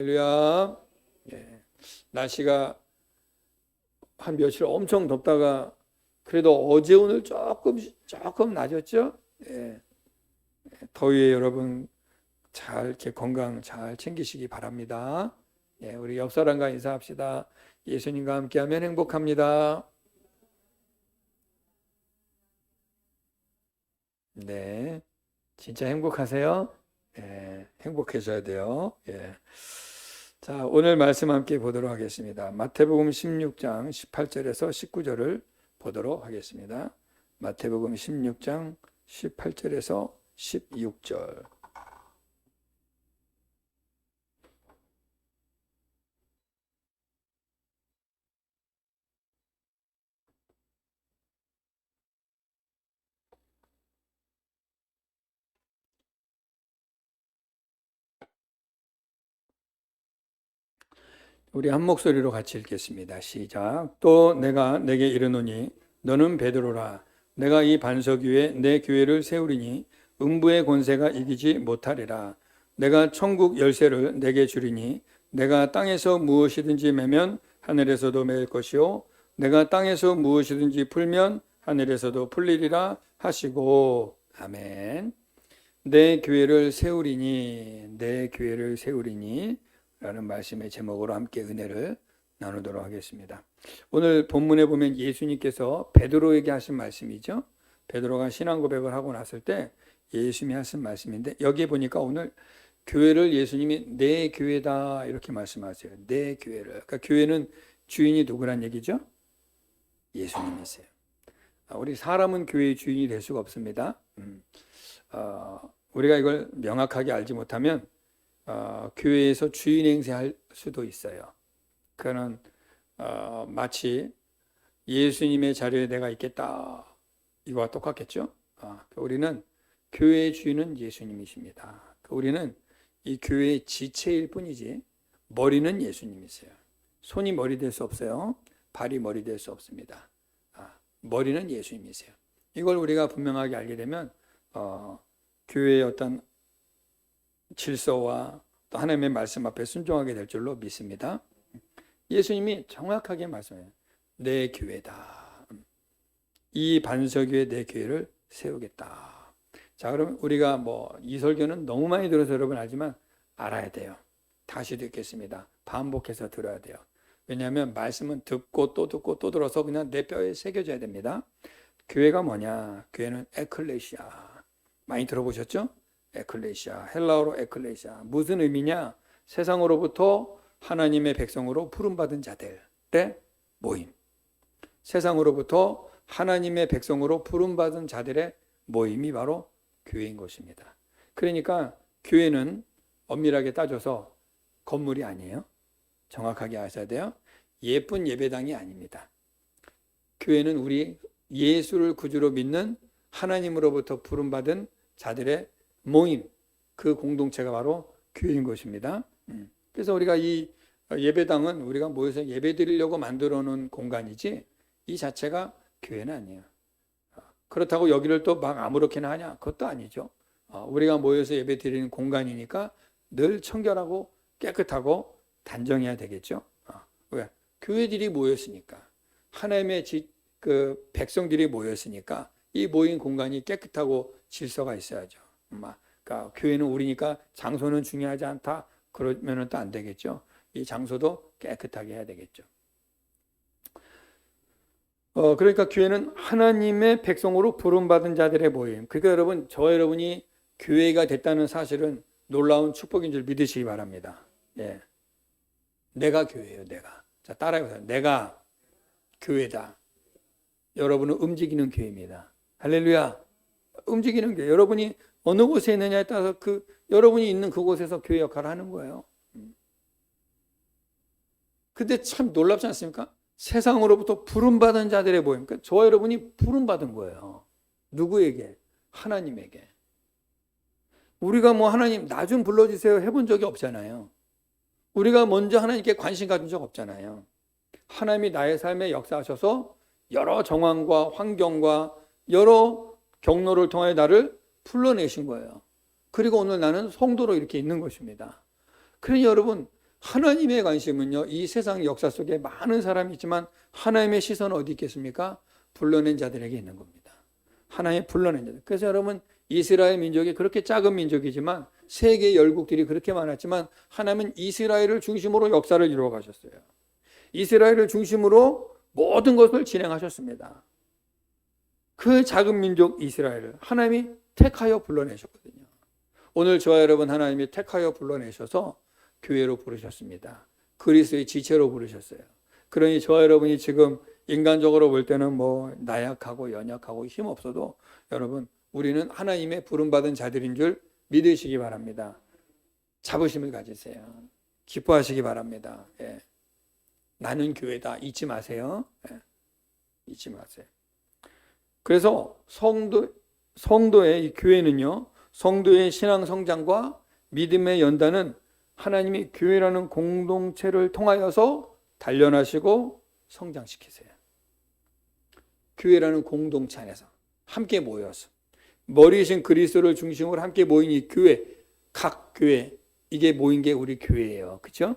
할렐루야. 예. 날씨가 한 며칠 엄청 덥다가 그래도 어제 오늘 조금 낮았죠. 예. 더위에 여러분 잘 이렇게 건강 잘 챙기시기 바랍니다. 예, 우리 옆 사람과 인사합시다. 예수님과 함께하면 행복합니다. 네, 진짜 행복하세요? 예, 행복해져야 돼요. 예. 자, 오늘 말씀 함께 보도록 하겠습니다. 마태복음 16장 18절에서 19절을 보도록 하겠습니다. 마태복음 16장 18절에서 16절. 우리 한 목소리로 같이 읽겠습니다. 시작. 또 내가 내게 이르노니 너는 베드로라. 내가 이 반석 위에 내 교회를 세우리니 음부의 권세가 이기지 못하리라. 내가 천국 열쇠를 내게 주리니 내가 땅에서 무엇이든지 매면 하늘에서도 매일 것이요 내가 땅에서 무엇이든지 풀면 하늘에서도 풀리리라 하시고. 아멘. 내 교회를 세우리니 라는 말씀의 제목으로 함께 은혜를 나누도록 하겠습니다. 오늘 본문에 보면 예수님께서 베드로에게 하신 말씀이죠. 베드로가 신앙 고백을 하고 났을 때 예수님이 하신 말씀인데, 여기에 보니까 오늘 교회를 예수님이 내 교회다 이렇게 말씀하세요. 내 교회를. 그러니까 교회는 주인이 누구란 얘기죠? 예수님이세요. 우리 사람은 교회의 주인이 될 수가 없습니다. 우리가 이걸 명확하게 알지 못하면 교회에서 주인 행세할 수도 있어요. 그거는 마치 예수님의 자리에 내가 있겠다 이거와 똑같겠죠. 우리는 교회의 주인은 예수님이십니다. 우리는 이 교회의 지체일 뿐이지 머리는 예수님이세요. 손이 머리 될 수 없어요. 발이 머리 될 수 없습니다. 머리는 예수님이세요. 이걸 우리가 분명하게 알게 되면 교회의 어떤 질서와 또 하나님의 말씀 앞에 순종하게 될 줄로 믿습니다. 예수님이 정확하게 말씀해요. 내 교회다. 이 반석 위에 내 교회를 세우겠다. 자, 그럼 우리가 이 설교는 너무 많이 들어서 여러분 알지만 알아야 돼요. 다시 듣겠습니다. 반복해서 들어야 돼요. 왜냐하면 말씀은 듣고 또 들어서 그냥 내 뼈에 새겨져야 됩니다. 교회가 뭐냐? 교회는 에클레시아. 많이 들어보셨죠? 에클레시아, 헬라어로 에클레시아. 무슨 의미냐? 세상으로부터 하나님의 백성으로 부름받은 자들의 모임. 세상으로부터 하나님의 백성으로 부름받은 자들의 모임이 바로 교회인 것입니다. 그러니까 교회는 엄밀하게 따져서 건물이 아니에요. 정확하게 아셔야 돼요. 예쁜 예배당이 아닙니다. 교회는 우리 예수를 구주로 믿는 하나님으로부터 부름받은 자들의 모임, 그 공동체가 바로 교회인 것입니다. 그래서 우리가 이 예배당은 우리가 모여서 예배 드리려고 만들어 놓은 공간이지 이 자체가 교회는 아니에요. 그렇다고 여기를 또 막 아무렇게나 하냐? 그것도 아니죠. 우리가 모여서 예배 드리는 공간이니까 늘 청결하고 깨끗하고 단정해야 되겠죠. 왜? 교회들이 모였으니까, 하나님의 그 백성들이 모였으니까 이 모인 공간이 깨끗하고 질서가 있어야죠. 그러니까 교회는 우리니까 장소는 중요하지 않다. 그러면은 또 안 되겠죠. 이 장소도 깨끗하게 해야 되겠죠. 그러니까 교회는 하나님의 백성으로 부름받은 자들의 모임. 그러니까 여러분, 여러분이 교회가 됐다는 사실은 놀라운 축복인 줄 믿으시기 바랍니다. 예. 내가 교회예요, 내가. 자, 따라해보세요. 내가 교회다. 여러분은 움직이는 교회입니다. 할렐루야. 움직이는 교회. 여러분이 어느 곳에 있느냐에 따라서 여러분이 있는 그곳에서 교회 역할을 하는 거예요. 근데 참 놀랍지 않습니까? 세상으로부터 부름받은 자들의 모임. 그러니까 저와 여러분이 부름받은 거예요. 누구에게? 하나님에게. 우리가 하나님 나 좀 불러주세요 해본 적이 없잖아요. 우리가 먼저 하나님께 관심 가진 적 없잖아요. 하나님이 나의 삶에 역사하셔서 여러 정황과 환경과 여러 경로를 통해 나를 불러내신 거예요. 그리고 오늘 나는 성도로 이렇게 있는 것입니다. 그러니 여러분, 하나님의 관심은요, 이 세상 역사 속에 많은 사람이 있지만 하나님의 시선은 어디 있겠습니까? 불러낸 자들에게 있는 겁니다. 하나님 불러낸 자들. 그래서 여러분, 이스라엘 민족이 그렇게 작은 민족이지만 세계 열국들이 그렇게 많았지만 하나님은 이스라엘을 중심으로 역사를 이루어 가셨어요. 이스라엘을 중심으로 모든 것을 진행하셨습니다. 그 작은 민족 이스라엘을 하나님이 택하여 불러내셨거든요. 오늘 저와 여러분 하나님이 택하여 불러내셔서 교회로 부르셨습니다. 그리스도의 지체로 부르셨어요. 그러니 저와 여러분이 지금 인간적으로 볼 때는 뭐 나약하고 연약하고 힘없어도 여러분, 우리는 하나님의 부름받은 자들인 줄 믿으시기 바랍니다. 자부심을 가지세요. 기뻐하시기 바랍니다. 예. 나는 교회다. 잊지 마세요. 예. 잊지 마세요. 그래서 성도의 이 교회는요, 성도의 신앙 성장과 믿음의 연단은 하나님이 교회라는 공동체를 통하여서 단련하시고 성장시키세요. 교회라는 공동체 안에서 함께 모여서 머리이신 그리스도를 중심으로 함께 모인 이 교회, 각 교회, 이게 모인 게 우리 교회예요. 그렇죠?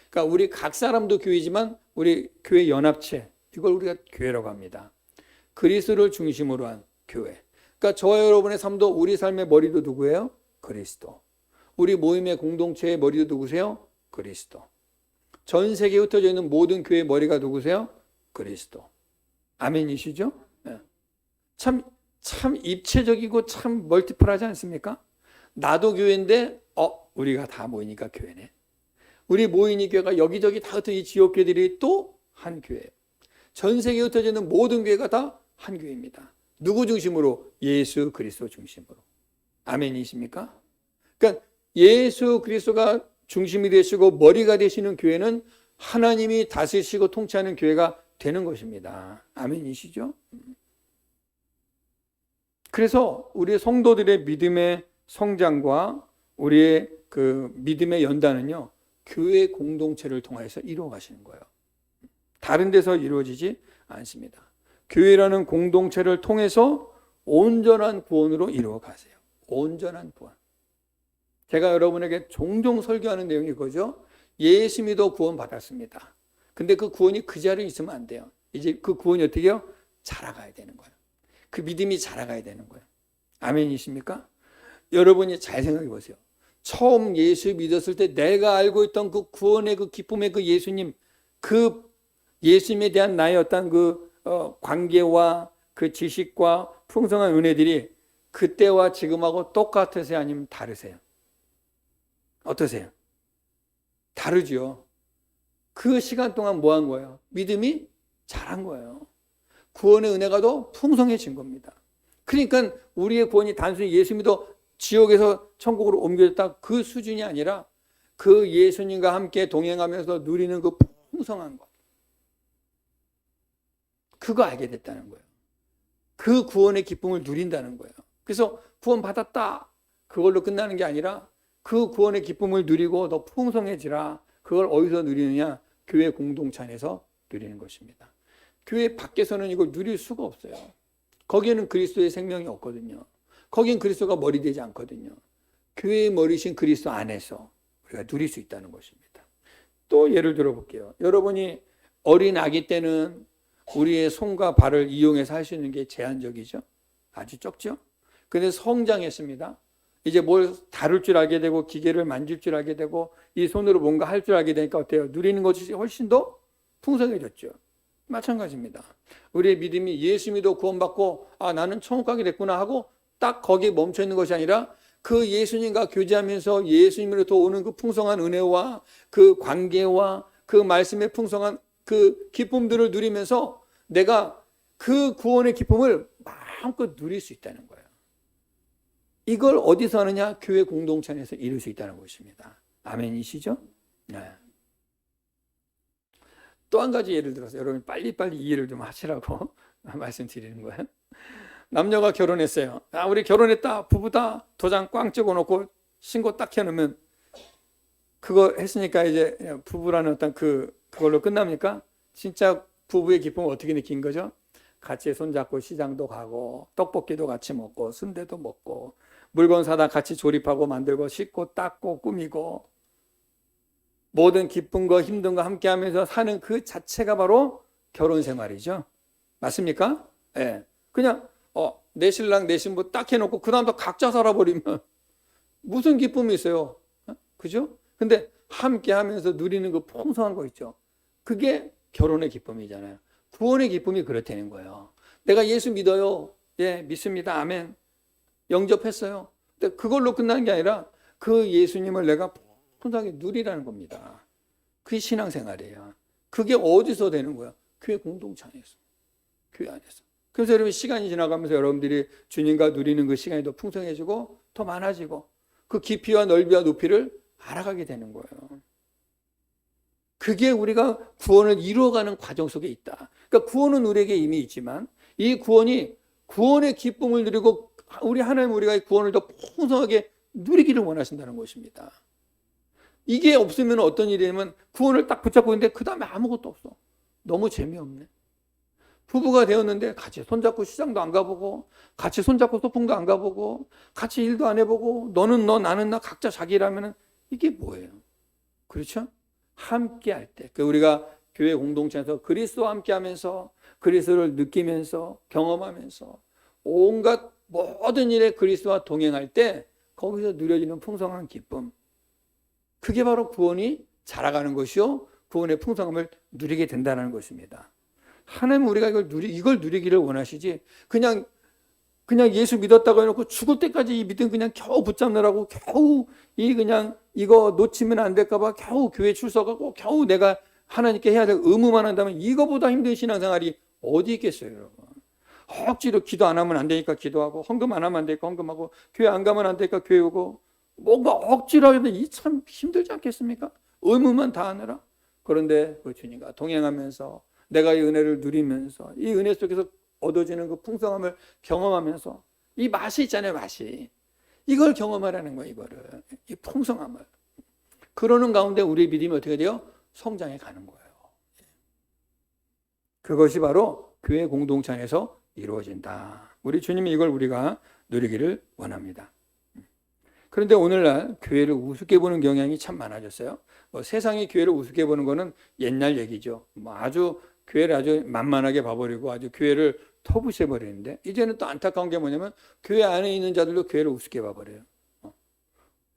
그러니까 우리 각 사람도 교회지만 우리 교회 연합체, 이걸 우리가 교회라고 합니다. 그리스도를 중심으로 한 교회. 그러니까 저와 여러분의 삶도 우리 삶의 머리도 누구예요? 그리스도. 우리 모임의 공동체의 머리도 누구세요? 그리스도. 전 세계에 흩어져 있는 모든 교회의 머리가 누구세요? 그리스도. 아멘이시죠? 네. 참 입체적이고 참 멀티플하지 않습니까? 나도 교회인데 우리가 다 모이니까 교회네. 우리 모이니 교회가 여기저기 다 흩어진 이 지역교회들이 또 한 교회예요. 전 세계에 흩어져 있는 모든 교회가 다 한 교회입니다. 누구 중심으로? 예수 그리스도 중심으로. 아멘이십니까? 그러니까 예수 그리스도가 중심이 되시고 머리가 되시는 교회는 하나님이 다스리시고 통치하는 교회가 되는 것입니다. 아멘이시죠? 그래서 우리 성도들의 믿음의 성장과 우리의 그 믿음의 연단은요, 교회 공동체를 통해서 이루어 가시는 거예요. 다른 데서 이루어지지 않습니다. 교회라는 공동체를 통해서 온전한 구원으로 이루어 가세요. 온전한 구원. 제가 여러분에게 종종 설교하는 내용이 그거죠. 예수 믿어 구원 받았습니다. 근데 그 구원이 그 자리에 있으면 안 돼요. 이제 그 구원이 어떻게 해요? 자라가야 되는 거예요. 그 믿음이 자라가야 되는 거예요. 아멘이십니까? 여러분이 잘 생각해 보세요. 처음 예수 믿었을 때 내가 알고 있던 그 구원의 그 기쁨의 그 예수님, 그 예수님에 대한 나의 어떤 그 관계와 그 지식과 풍성한 은혜들이 그때와 지금하고 똑같으세요? 아니면 다르세요? 어떠세요? 다르죠. 그 시간 동안 뭐 한 거예요? 믿음이 자란 거예요. 구원의 은혜가 더 풍성해진 겁니다. 그러니까 우리의 구원이 단순히 예수 믿어 지옥에서 천국으로 옮겨졌다 그 수준이 아니라 그 예수님과 함께 동행하면서 누리는 그 풍성한 것. 그거 알게 됐다는 거예요. 그 구원의 기쁨을 누린다는 거예요. 그래서 구원 받았다. 그걸로 끝나는 게 아니라 그 구원의 기쁨을 누리고 더 풍성해지라. 그걸 어디서 누리느냐? 교회 공동체 안에서 누리는 것입니다. 교회 밖에서는 이걸 누릴 수가 없어요. 거기에는 그리스도의 생명이 없거든요. 거긴 그리스도가 머리 되지 않거든요. 교회의 머리신 그리스도 안에서 우리가 누릴 수 있다는 것입니다. 또 예를 들어 볼게요. 여러분이 어린 아기 때는 우리의 손과 발을 이용해서 할 수 있는 게 제한적이죠. 아주 적죠. 그런데 성장했습니다. 이제 뭘 다룰 줄 알게 되고 기계를 만질 줄 알게 되고 이 손으로 뭔가 할 줄 알게 되니까 어때요? 누리는 것이 훨씬 더 풍성해졌죠. 마찬가지입니다. 우리의 믿음이 예수 믿어 구원받고 나는 천국 가게 됐구나 하고 딱 거기에 멈춰 있는 것이 아니라 그 예수님과 교제하면서 예수님으로부터 오는 그 풍성한 은혜와 그 관계와 그 말씀의 풍성한 그 기쁨들을 누리면서 내가 그 구원의 기쁨을 마음껏 누릴 수 있다는 거예요. 이걸 어디서 하느냐? 교회 공동체 안에서 이룰 수 있다는 것입니다. 아멘이시죠? 네. 또 한 가지 예를 들어서 여러분 빨리빨리 이해를 좀 하시라고 말씀드리는 거예요. 남녀가 결혼했어요. 우리 결혼했다, 부부다, 도장 꽝 찍어놓고 신고 딱 해놓으면 그거 했으니까 이제 부부라는 어떤 그걸로 끝납니까? 진짜 부부의 기쁨을 어떻게 느낀 거죠? 같이 손잡고 시장도 가고 떡볶이도 같이 먹고 순대도 먹고 물건 사다 같이 조립하고 만들고 씻고 닦고 꾸미고 모든 기쁨과 힘듦과 함께하면서 사는 그 자체가 바로 결혼 생활이죠. 맞습니까? 예. 그냥 내 신랑 내 신부 딱 해놓고 그 다음부터 각자 살아버리면 무슨 기쁨이 있어요? 그죠? 근데 함께하면서 누리는 그 풍성한 거 있죠. 그게 결혼의 기쁨이잖아요. 구원의 기쁨이 그렇다는 거예요. 내가 예수 믿어요. 예, 믿습니다. 아멘. 영접했어요. 근데 그걸로 끝나는 게 아니라 그 예수님을 내가 풍성하게 누리라는 겁니다. 그게 신앙생활이에요. 그게 어디서 되는 거야? 교회 공동체 안에서. 교회 안에서. 그래서 여러분 시간이 지나가면서 여러분들이 주님과 누리는 그 시간이 더 풍성해지고 더 많아지고 그 깊이와 넓이와 높이를 알아가게 되는 거예요. 그게 우리가 구원을 이루어가는 과정 속에 있다. 그러니까 구원은 우리에게 이미 있지만 이 구원이 구원의 기쁨을 누리고 우리 하나님 우리가 이 구원을 더 풍성하게 누리기를 원하신다는 것입니다. 이게 없으면 어떤 일이냐면 구원을 딱 붙잡고 있는데 그 다음에 아무것도 없어. 너무 재미없네. 부부가 되었는데 같이 손잡고 시장도 안 가보고 같이 손잡고 소풍도 안 가보고 같이 일도 안 해보고 너는 너 나는 나 각자 자기 일하면은 이게 뭐예요? 그렇죠? 함께 할 때 우리가 교회 공동체에서 그리스도와 함께 하면서 그리스도를 느끼면서 경험하면서 온갖 모든 일에 그리스도와 동행할 때 거기서 누려지는 풍성한 기쁨, 그게 바로 구원이 자라가는 것이요 구원의 풍성함을 누리게 된다는 것입니다. 하나님 우리가 이걸 누리기를 원하시지 그냥 예수 믿었다고 해놓고 죽을 때까지 이 믿음 그냥 겨우 붙잡느라고 겨우 그냥 이거 놓치면 안 될까봐 겨우 교회 출석하고 겨우 내가 하나님께 해야 될 의무만 한다면 이거보다 힘든 신앙생활이 어디 있겠어요, 여러분. 억지로 기도 안 하면 안 되니까 기도하고 헌금 안 하면 안 되니까 헌금하고 교회 안 가면 안 되니까 교회 오고 뭔가 억지로 하는데 이 참 힘들지 않겠습니까? 의무만 다 하느라. 그런데 그 주님과 동행하면서 내가 이 은혜를 누리면서 이 은혜 속에서 얻어지는 그 풍성함을 경험하면서 이 맛이 있잖아요, 맛이. 이걸 경험하라는 거예요, 이거를. 이 풍성함을. 그러는 가운데 우리의 믿음이 어떻게 돼요? 성장해 가는 거예요. 그것이 바로 교회 공동체 안에서 이루어진다. 우리 주님이 이걸 우리가 누리기를 원합니다. 그런데 오늘날 교회를 우습게 보는 경향이 참 많아졌어요. 세상이 교회를 우습게 보는 거는 옛날 얘기죠. 아주 교회를 아주 만만하게 봐버리고 아주 교회를 터부셔버리는데 이제는 또 안타까운 게 뭐냐면 교회 안에 있는 자들도 교회를 우습게 봐버려요.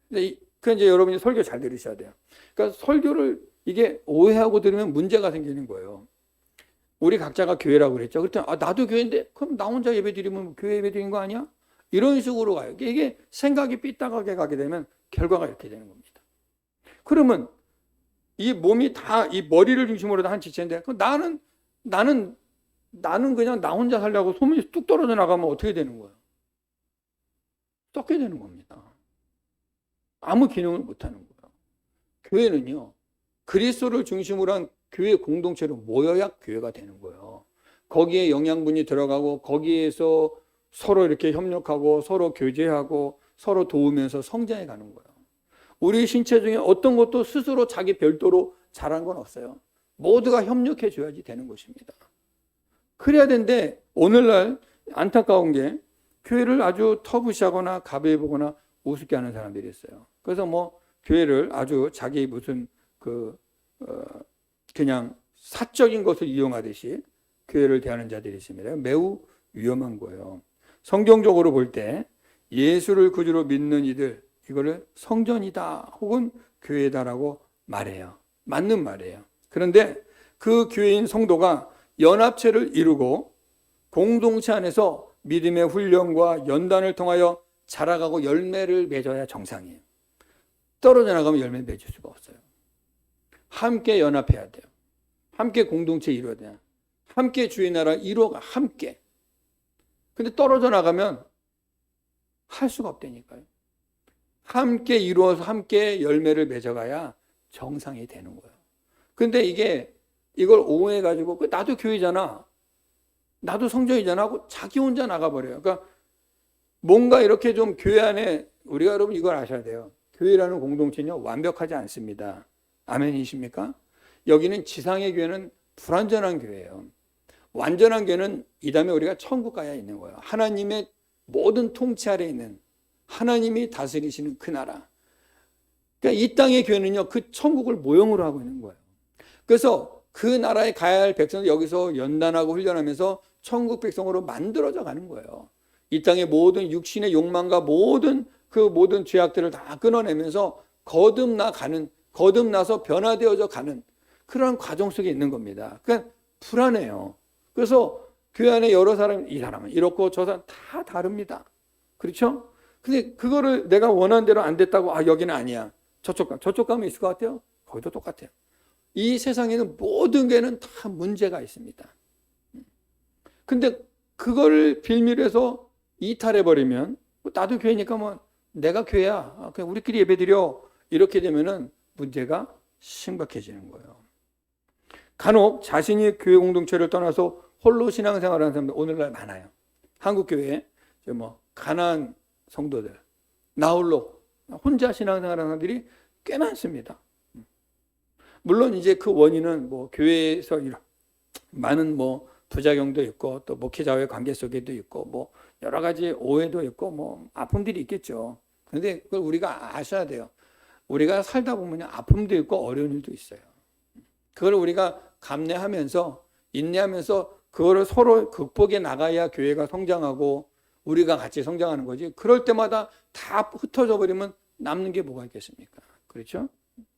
근데 그 이제 여러분이 설교 잘 들으셔야 돼요. 그러니까 설교를 이게 오해하고 들으면 문제가 생기는 거예요. 우리 각자가 교회라고 그랬죠. 그랬더니 나도 교회인데 그럼 나 혼자 예배 드리면 교회 예배 드린 거 아니야? 이런 식으로 가요. 이게 생각이 삐딱하게 가게 되면 결과가 이렇게 되는 겁니다. 그러면 이 몸이 다 이 머리를 중심으로 다 한 지체인데 나는 그냥 나 혼자 살려고 소문이 뚝 떨어져 나가면 어떻게 되는 거예요? 썩게 되는 겁니다. 아무 기능을 못 하는 거예요. 교회는요, 그리스도를 중심으로 한 교회 공동체로 모여야 교회가 되는 거예요. 거기에 영양분이 들어가고 거기에서 서로 이렇게 협력하고 서로 교제하고 서로 도우면서 성장해 가는 거예요. 우리 신체 중에 어떤 것도 스스로 자기 별도로 잘한 건 없어요. 모두가 협력해 줘야지 되는 것입니다. 그래야 되는데 오늘날 안타까운 게 교회를 아주 터부시하거나 가벼이 보거나 우습게 하는 사람들이 있어요. 그래서 교회를 아주 자기 무슨 그냥 사적인 것을 이용하듯이 교회를 대하는 자들이 있습니다. 매우 위험한 거예요. 성경적으로 볼 때 예수를 구주로 믿는 이들 이거를 성전이다 혹은 교회다라고 말해요. 맞는 말이에요. 그런데 그 교회인 성도가 연합체를 이루고 공동체 안에서 믿음의 훈련과 연단을 통하여 자라가고 열매를 맺어야 정상이에요. 떨어져 나가면 열매 맺을 수가 없어요. 함께 연합해야 돼요. 함께 공동체 이루어야 돼요. 함께 주의 나라 이루어가 함께. 근데 떨어져 나가면 할 수가 없다니까요. 함께 이루어서 함께 열매를 맺어가야 정상이 되는 거예요. 근데 이걸 오해해가지고 나도 교회잖아. 나도 성전이잖아 하고 자기 혼자 나가버려요. 그러니까 뭔가 이렇게 좀 교회 안에 우리가 여러분 이걸 아셔야 돼요. 교회라는 공동체는요 완벽하지 않습니다. 아멘이십니까? 여기는 지상의 교회는 불완전한 교회예요. 완전한 교회는 이 다음에 우리가 천국 가야 있는 거예요. 하나님의 모든 통치 아래 있는 하나님이 다스리시는 그 나라. 그러니까 이 땅의 교회는요, 그 천국을 모형으로 하고 있는 거예요. 그래서 그 나라에 가야 할 백성을 여기서 연단하고 훈련하면서 천국 백성으로 만들어져 가는 거예요. 이 땅의 모든 육신의 욕망과 모든 죄악들을 다 끊어내면서 거듭나서 변화되어져 가는 그러한 과정 속에 있는 겁니다. 그러니까 불안해요. 그래서 교회 안에 여러 사람, 이 사람은 이렇고 저 사람 다 다릅니다. 그렇죠? 근데 그거를 내가 원하는 대로 안 됐다고, 여기는 아니야. 저쪽 가면 있을 것 같아요? 거기도 똑같아요. 이 세상에는 모든 게는 다 문제가 있습니다. 근데 그걸 빌미로 해서 이탈해버리면, 나도 교회니까 뭐 내가 교회야, 그냥 우리끼리 예배드려, 이렇게 되면은 문제가 심각해지는 거예요. 간혹 자신이 교회 공동체를 떠나서 홀로 신앙생활하는 사람들 오늘날 많아요. 한국 교회에 가난한 성도들, 나 홀로 혼자 신앙생활하는 사람들이 꽤 많습니다. 물론 이제 그 원인은 교회에서 많은 부작용도 있고, 또 목회자와의 관계 속에도 있고, 여러 가지 오해도 있고, 아픔들이 있겠죠. 그런데 그걸 우리가 아셔야 돼요. 우리가 살다 보면 아픔도 있고 어려운 일도 있어요. 그걸 우리가 감내하면서 인내하면서 그거를 서로 극복해 나가야 교회가 성장하고 우리가 같이 성장하는 거지. 그럴 때마다 다 흩어져 버리면 남는 게 뭐가 있겠습니까? 그렇죠?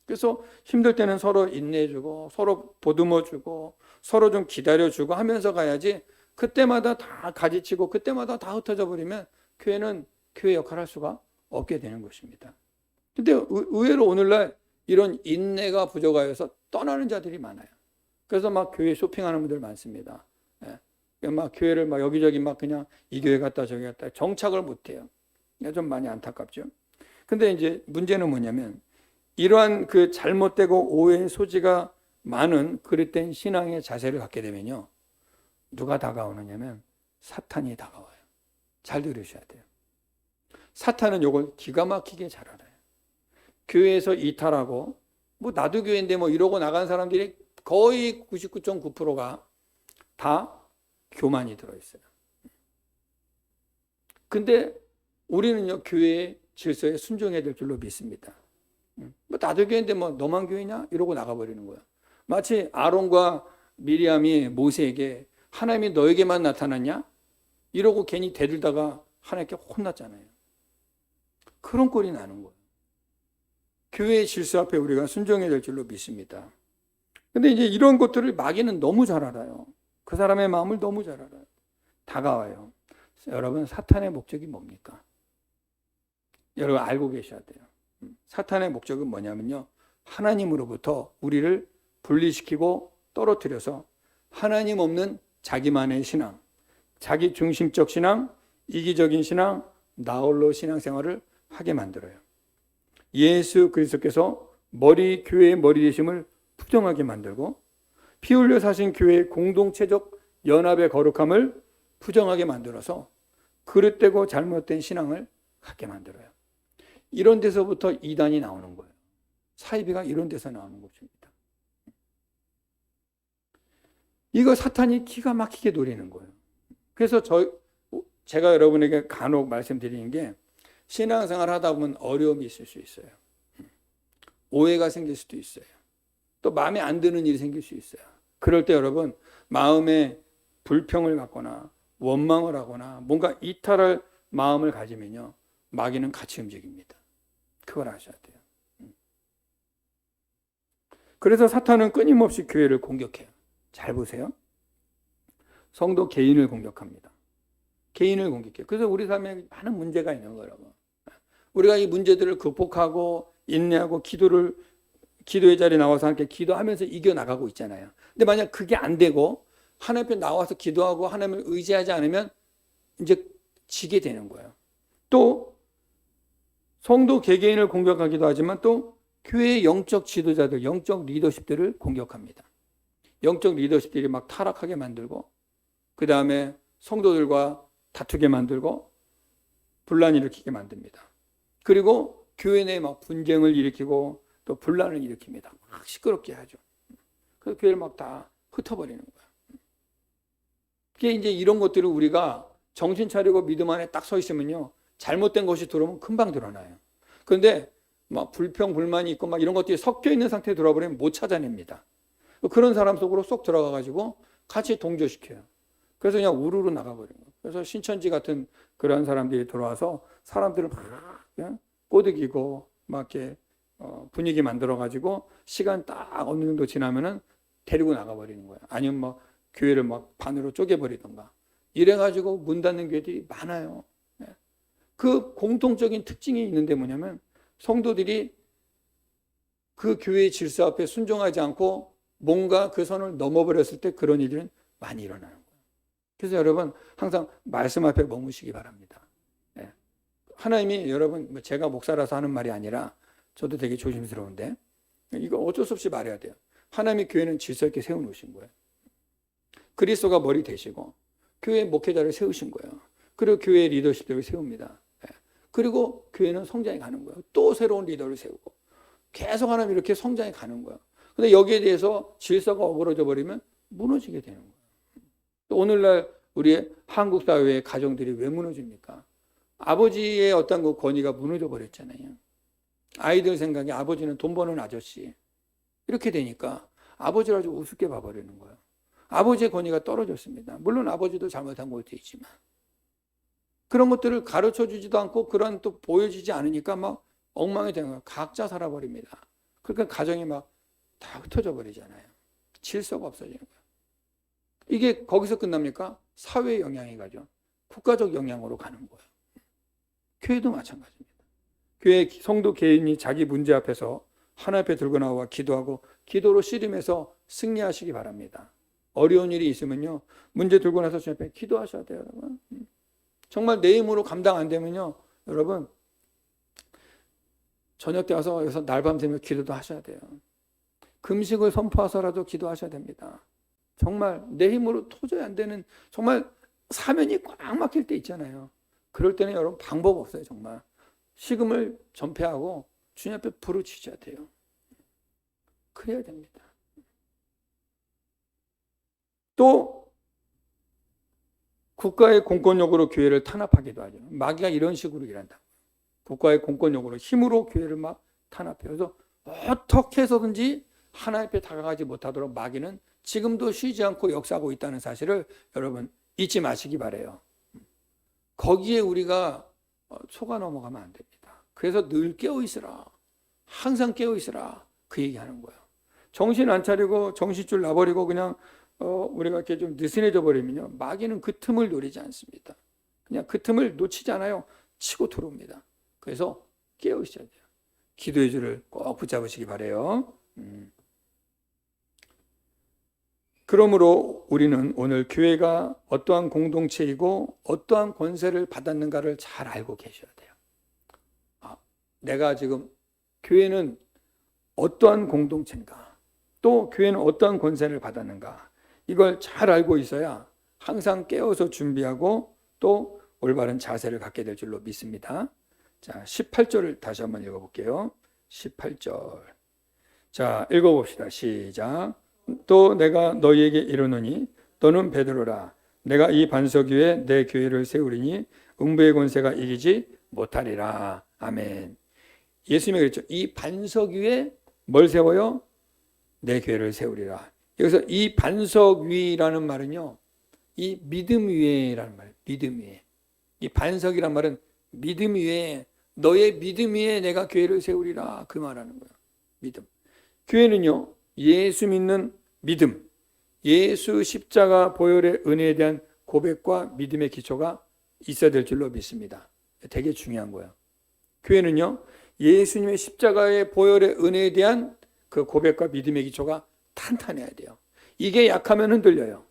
그래서 힘들 때는 서로 인내해주고 서로 보듬어주고 서로 좀 기다려주고 하면서 가야지, 그때마다 다 가지치고 그때마다 다 흩어져 버리면 교회는 교회 역할을 할 수가 없게 되는 것입니다. 근데 의외로 오늘날 이런 인내가 부족하여서 떠나는 자들이 많아요. 그래서 막 교회 쇼핑하는 분들 많습니다. 막 교회를 막 여기저기 그냥 이 교회 갔다 저기 갔다 정착을 못해요. 좀 많이 안타깝죠. 근데 이제 문제는 뭐냐면, 이러한 그 잘못되고 오해의 소지가 많은 그릇된 신앙의 자세를 갖게 되면요, 누가 다가오느냐면 사탄이 다가와요. 잘 들으셔야 돼요. 사탄은 이걸 기가 막히게 잘 알아요. 교회에서 이탈하고 나도 교회인데 이러고 나간 사람들이 거의 99.9%가 다 교만이 들어있어요. 근데 우리는요, 교회의 질서에 순종해야 될 줄로 믿습니다. 나도 교회인데 너만 교회냐? 이러고 나가버리는 거야. 마치 아론과 미리암이 모세에게 하나님이 너에게만 나타났냐? 이러고 괜히 대들다가 하나님께 혼났잖아요. 그런 꼴이 나는 거예요. 교회의 질서 앞에 우리가 순종해야 될 줄로 믿습니다. 근데 이제 이런 것들을 마귀는 너무 잘 알아요. 그 사람의 마음을 너무 잘 알아요. 다가와요. 여러분, 사탄의 목적이 뭡니까? 여러분 알고 계셔야 돼요. 사탄의 목적은 뭐냐면요, 하나님으로부터 우리를 분리시키고 떨어뜨려서 하나님 없는 자기만의 신앙, 자기 중심적 신앙, 이기적인 신앙, 나홀로 신앙생활을 하게 만들어요. 예수 그리스도께서 교회의 머리 되심을 부정하게 만들고, 피 흘려 사신 교회의 공동체적 연합의 거룩함을 부정하게 만들어서 그릇되고 잘못된 신앙을 갖게 만들어요. 이런 데서부터 이단이 나오는 거예요. 사이비가 이런 데서 나오는 것입니다. 이거 사탄이 기가 막히게 노리는 거예요. 그래서 제가 여러분에게 간혹 말씀드리는 게, 신앙생활 하다 보면 어려움이 있을 수 있어요. 오해가 생길 수도 있어요. 또 마음에 안 드는 일이 생길 수 있어요. 그럴 때 여러분, 마음에 불평을 갖거나 원망을 하거나 뭔가 이탈할 마음을 가지면요, 마귀는 같이 움직입니다. 그걸 아셔야 돼요. 그래서 사탄은 끊임없이 교회를 공격해요. 잘 보세요. 성도 개인을 공격합니다. 개인을 공격해요. 그래서 우리 삶에 많은 문제가 있는 거라고. 우리가 이 문제들을 극복하고 인내하고 기도의 자리에 나와서 함께 기도하면서 이겨나가고 있잖아요. 근데 만약 그게 안 되고 하나님 앞에 나와서 기도하고 하나님을 의지하지 않으면 이제 지게 되는 거예요. 또 성도 개개인을 공격하기도 하지만 또 교회의 영적 지도자들, 영적 리더십들을 공격합니다. 영적 리더십들이 막 타락하게 만들고, 그 다음에 성도들과 다투게 만들고 분란을 일으키게 만듭니다. 그리고 교회 내에 막 분쟁을 일으키고 또 분란을 일으킵니다. 막 시끄럽게 하죠. 그래서 교회를 막 다 흩어버리는 거예요. 그게 이제 이런 것들을 우리가 정신 차리고 믿음 안에 딱 서 있으면요, 잘못된 것이 들어오면 금방 드러나요. 그런데 막 불평, 불만이 있고 막 이런 것들이 섞여 있는 상태에 들어버리면 못 찾아냅니다. 그런 사람 속으로 쏙 들어가가지고 같이 동조시켜요. 그래서 그냥 우르르 나가버리는 거예요. 그래서 신천지 같은 그런 사람들이 들어와서 사람들을 막 그냥 꼬드기고 막 이렇게 분위기 만들어가지고 시간 딱 어느 정도 지나면은 데리고 나가버리는 거예요. 아니면 막 교회를 막 반으로 쪼개버리던가. 이래가지고 문 닫는 교회들이 많아요. 그 공통적인 특징이 있는데 뭐냐면 성도들이 그 교회의 질서 앞에 순종하지 않고 뭔가 그 선을 넘어버렸을 때 그런 일들은 많이 일어나는 거예요. 그래서 여러분 항상 말씀 앞에 머무시기 바랍니다. 하나님이 여러분 제가 목사라서 하는 말이 아니라 저도 되게 조심스러운데 이거 어쩔 수 없이 말해야 돼요. 하나님이 교회는 질서 있게 세워놓으신 거예요. 그리스도가 머리 되시고 교회 목회자를 세우신 거예요. 그리고 교회 리더십들을 세웁니다. 그리고 교회는 성장해 가는 거예요. 또 새로운 리더를 세우고 계속 하나님 이렇게 성장해 가는 거예요. 근데 여기에 대해서 질서가 어그러져 버리면 무너지게 되는 거예요. 또 오늘날 우리의 한국 사회의 가정들이 왜 무너집니까? 아버지의 어떤 그 권위가 무너져 버렸잖아요. 아이들 생각에 아버지는 돈 버는 아저씨. 이렇게 되니까 아버지를 아주 우습게 봐버리는 거예요. 아버지의 권위가 떨어졌습니다. 물론 아버지도 잘못한 것도 있지만 그런 것들을 가르쳐 주지도 않고 그런 또 보여지지 않으니까 막 엉망이 되는 거예요. 각자 살아버립니다. 그러니까 가정이 막 다 흩어져 버리잖아요. 질서가 없어지는 거예요. 이게 거기서 끝납니까? 사회의 영향이 가죠. 국가적 영향으로 가는 거예요. 교회도 마찬가지입니다. 교회 성도 개인이 자기 문제 앞에서 하나님 앞에 들고 나와 기도하고 기도로 씨름해서 승리하시기 바랍니다. 어려운 일이 있으면요, 문제 들고 나서 주님 앞에 기도하셔야 돼요, 여러분. 정말 내 힘으로 감당 안 되면요, 여러분 저녁 때 와서 여기서 날밤 새며 기도도 하셔야 돼요. 금식을 선포하서라도 기도하셔야 됩니다. 정말 내 힘으로 도저히 안 되는 정말 사면이 꽉 막힐 때 있잖아요. 그럴 때는 여러분 방법 없어요. 정말 식음을 전폐하고 주님 앞에 부르짖어야 돼요. 그래야 됩니다. 또 국가의 공권력으로 교회를 탄압하기도 하죠. 마귀가 이런 식으로 일한다. 국가의 공권력으로 힘으로 교회를 막 탄압해요. 그래서 어떻게 해서든지 하나님 앞에 다가가지 못하도록 마귀는 지금도 쉬지 않고 역사하고 있다는 사실을 여러분 잊지 마시기 바라요. 거기에 우리가 속아 넘어가면 안 됩니다. 그래서 늘 깨어있으라. 항상 깨어있으라. 그 얘기하는 거예요. 정신 안 차리고 정신줄 놔버리고 그냥 우리가 이렇게 좀 느슨해져 버리면요, 마귀는 그 틈을 노리지 않습니다. 그냥 그 틈을 놓치지 않아요. 치고 들어옵니다. 그래서 깨어있어야 돼요. 기도의 줄을 꼭 붙잡으시기 바라요. 그러므로 우리는 오늘 교회가 어떠한 공동체이고 어떠한 권세를 받았는가를 잘 알고 계셔야 돼요. 내가 지금 교회는 어떠한 공동체인가, 또 교회는 어떠한 권세를 받았는가, 이걸 잘 알고 있어야 항상 깨어서 준비하고 또 올바른 자세를 갖게 될 줄로 믿습니다. 자, 18절을 다시 한번 읽어볼게요. 18절. 자, 읽어봅시다. 시작. 또 내가 너희에게 이르노니 너는 베드로라. 내가 이 반석 위에 내 교회를 세우리니 음부의 권세가 이기지 못하리라. 아멘. 예수님이 그랬죠. 이 반석 위에 뭘 세워요? 내 교회를 세우리라. 여기서 이 반석 위라는 말은요, 이 믿음 위에라는 말이에요. 믿음 위에. 이 반석이란 말은 믿음 위에, 너의 믿음 위에 내가 교회를 세우리라. 그 말하는 거예요. 믿음. 교회는요, 예수 믿는 믿음, 예수 십자가 보혈의 은혜에 대한 고백과 믿음의 기초가 있어야 될 줄로 믿습니다. 되게 중요한 거예요. 교회는요, 예수님의 십자가의 보혈의 은혜에 대한 그 고백과 믿음의 기초가 탄탄해야 돼요. 이게 약하면 흔들려요.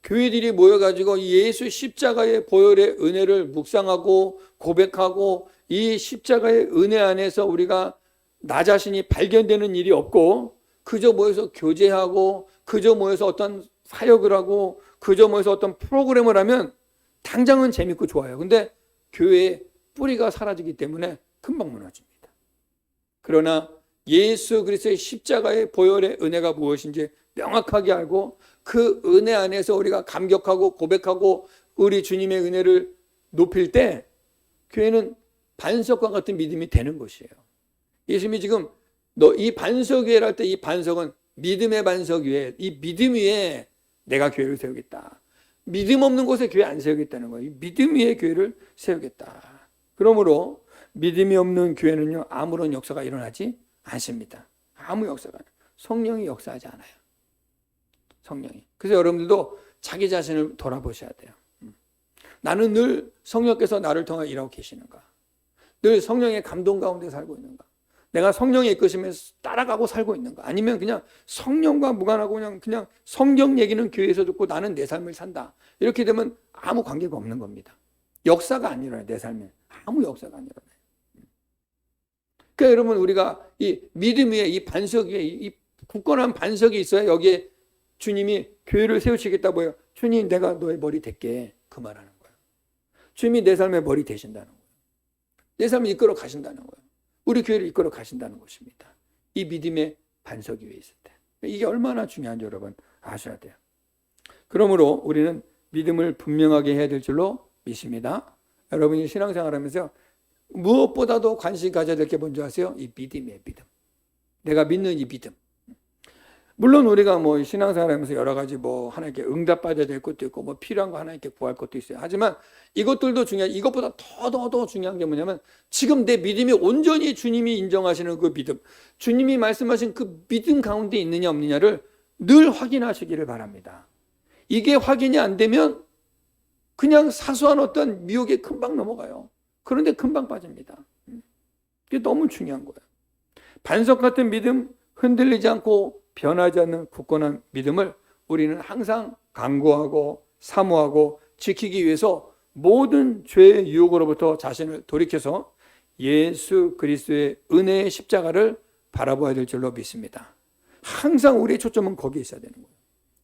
교회들이 모여가지고 예수 십자가의 보혈의 은혜를 묵상하고 고백하고 이 십자가의 은혜 안에서 우리가 나 자신이 발견되는 일이 없고 그저 모여서 교제하고 그저 모여서 어떤 사역을 하고 그저 모여서 어떤 프로그램을 하면 당장은 재밌고 좋아요. 근데 교회의 뿌리가 사라지기 때문에 금방 무너집니다. 그러나 예수 그리스도의 십자가의 보혈의 은혜가 무엇인지 명확하게 알고 그 은혜 안에서 우리가 감격하고 고백하고 우리 주님의 은혜를 높일 때 교회는 반석과 같은 믿음이 되는 것이에요. 예수님이 지금 너 이 반석 위에 할 때 이 반석은 믿음의 반석 위에, 이 믿음 위에 내가 교회를 세우겠다. 믿음 없는 곳에 교회 안 세우겠다는 거예요. 믿음 위에 교회를 세우겠다. 그러므로 믿음이 없는 교회는요, 아무런 역사가 일어나지 않습니다. 아무 역사가. 성령이 역사하지 않아요. 성령이. 그래서 여러분들도 자기 자신을 돌아보셔야 돼요. 나는 늘 성령께서 나를 통해 일하고 계시는가? 늘 성령의 감동 가운데 살고 있는가? 내가 성령의 이끄심에 따라가고 살고 있는가? 아니면 그냥 성령과 무관하고 그냥 성경 얘기는 교회에서 듣고 나는 내 삶을 산다. 이렇게 되면 아무 관계가 없는 겁니다. 역사가 안 일어나요. 내 삶에. 아무 역사가 안 일어나요. 그러니까 여러분, 우리가 이 믿음 위에, 이 반석 위에, 이 굳건한 반석이 있어야 여기에 주님이 교회를 세우시겠다고 해요. 주님, 내가 너의 머리 될게. 그 말하는 거예요. 주님이 내 삶의 머리 되신다는 거예요. 내 삶을 이끌어 가신다는 거예요. 우리 교회를 이끌어 가신다는 것입니다. 이 믿음의 반석 위에 있을 때. 이게 얼마나 중요한지 여러분 아셔야 돼요. 그러므로 우리는 믿음을 분명하게 해야 될 줄로 믿습니다. 여러분이 신앙생활하면서 무엇보다도 관심 가져야 될 게 뭔지 아세요? 이 믿음이에요. 믿음. 내가 믿는 이 믿음. 물론 우리가 뭐 신앙생활하면서 여러 가지 뭐 하나님께 응답받아야 될 것도 있고 뭐 필요한 거 하나님께 구할 것도 있어요. 하지만 이것들도 중요한, 이것보다 더 중요한 게 뭐냐면 지금 내 믿음이 온전히 주님이 인정하시는 그 믿음, 주님이 말씀하신 그 믿음 가운데 있느냐 없느냐를 늘 확인하시기를 바랍니다. 이게 확인이 안 되면 그냥 사소한 어떤 미혹에 금방 넘어가요. 그런데 금방 빠집니다. 이게 너무 중요한 거예요. 반석 같은 믿음, 흔들리지 않고 변하지 않는 굳건한 믿음을 우리는 항상 강구하고 사모하고 지키기 위해서 모든 죄의 유혹으로부터 자신을 돌이켜서 예수 그리스도의 은혜의 십자가를 바라보아야 될 줄로 믿습니다. 항상 우리의 초점은 거기에 있어야 되는 거예요.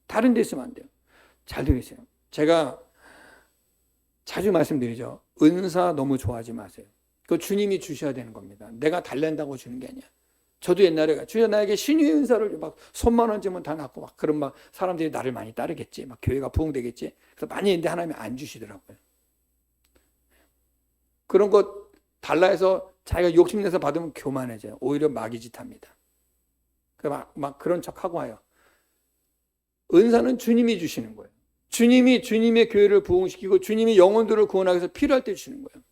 다른 데 있으면 안 돼요. 잘 들으세요. 제가 자주 말씀드리죠. 은사 너무 좋아하지 마세요. 그거 주님이 주셔야 되는 겁니다. 내가 달랜다고 주는 게 아니야. 저도 옛날에 주여 나에게 신유의 은사를 막 손만 얹으면 다 낫고 막 그런 막 사람들이 나를 많이 따르겠지. 막 교회가 부흥되겠지. 그래서 많이 했는데 하나님이 안 주시더라고요. 그런 것 달라 해서 자기가 욕심내서 받으면 교만해져요. 오히려 마귀짓합니다. 막 그런 척하고 와요. 은사는 주님이 주시는 거예요. 주님이 주님의 교회를 부흥시키고 주님이 영혼들을 구원하기 위해서 필요할 때 주시는 거예요.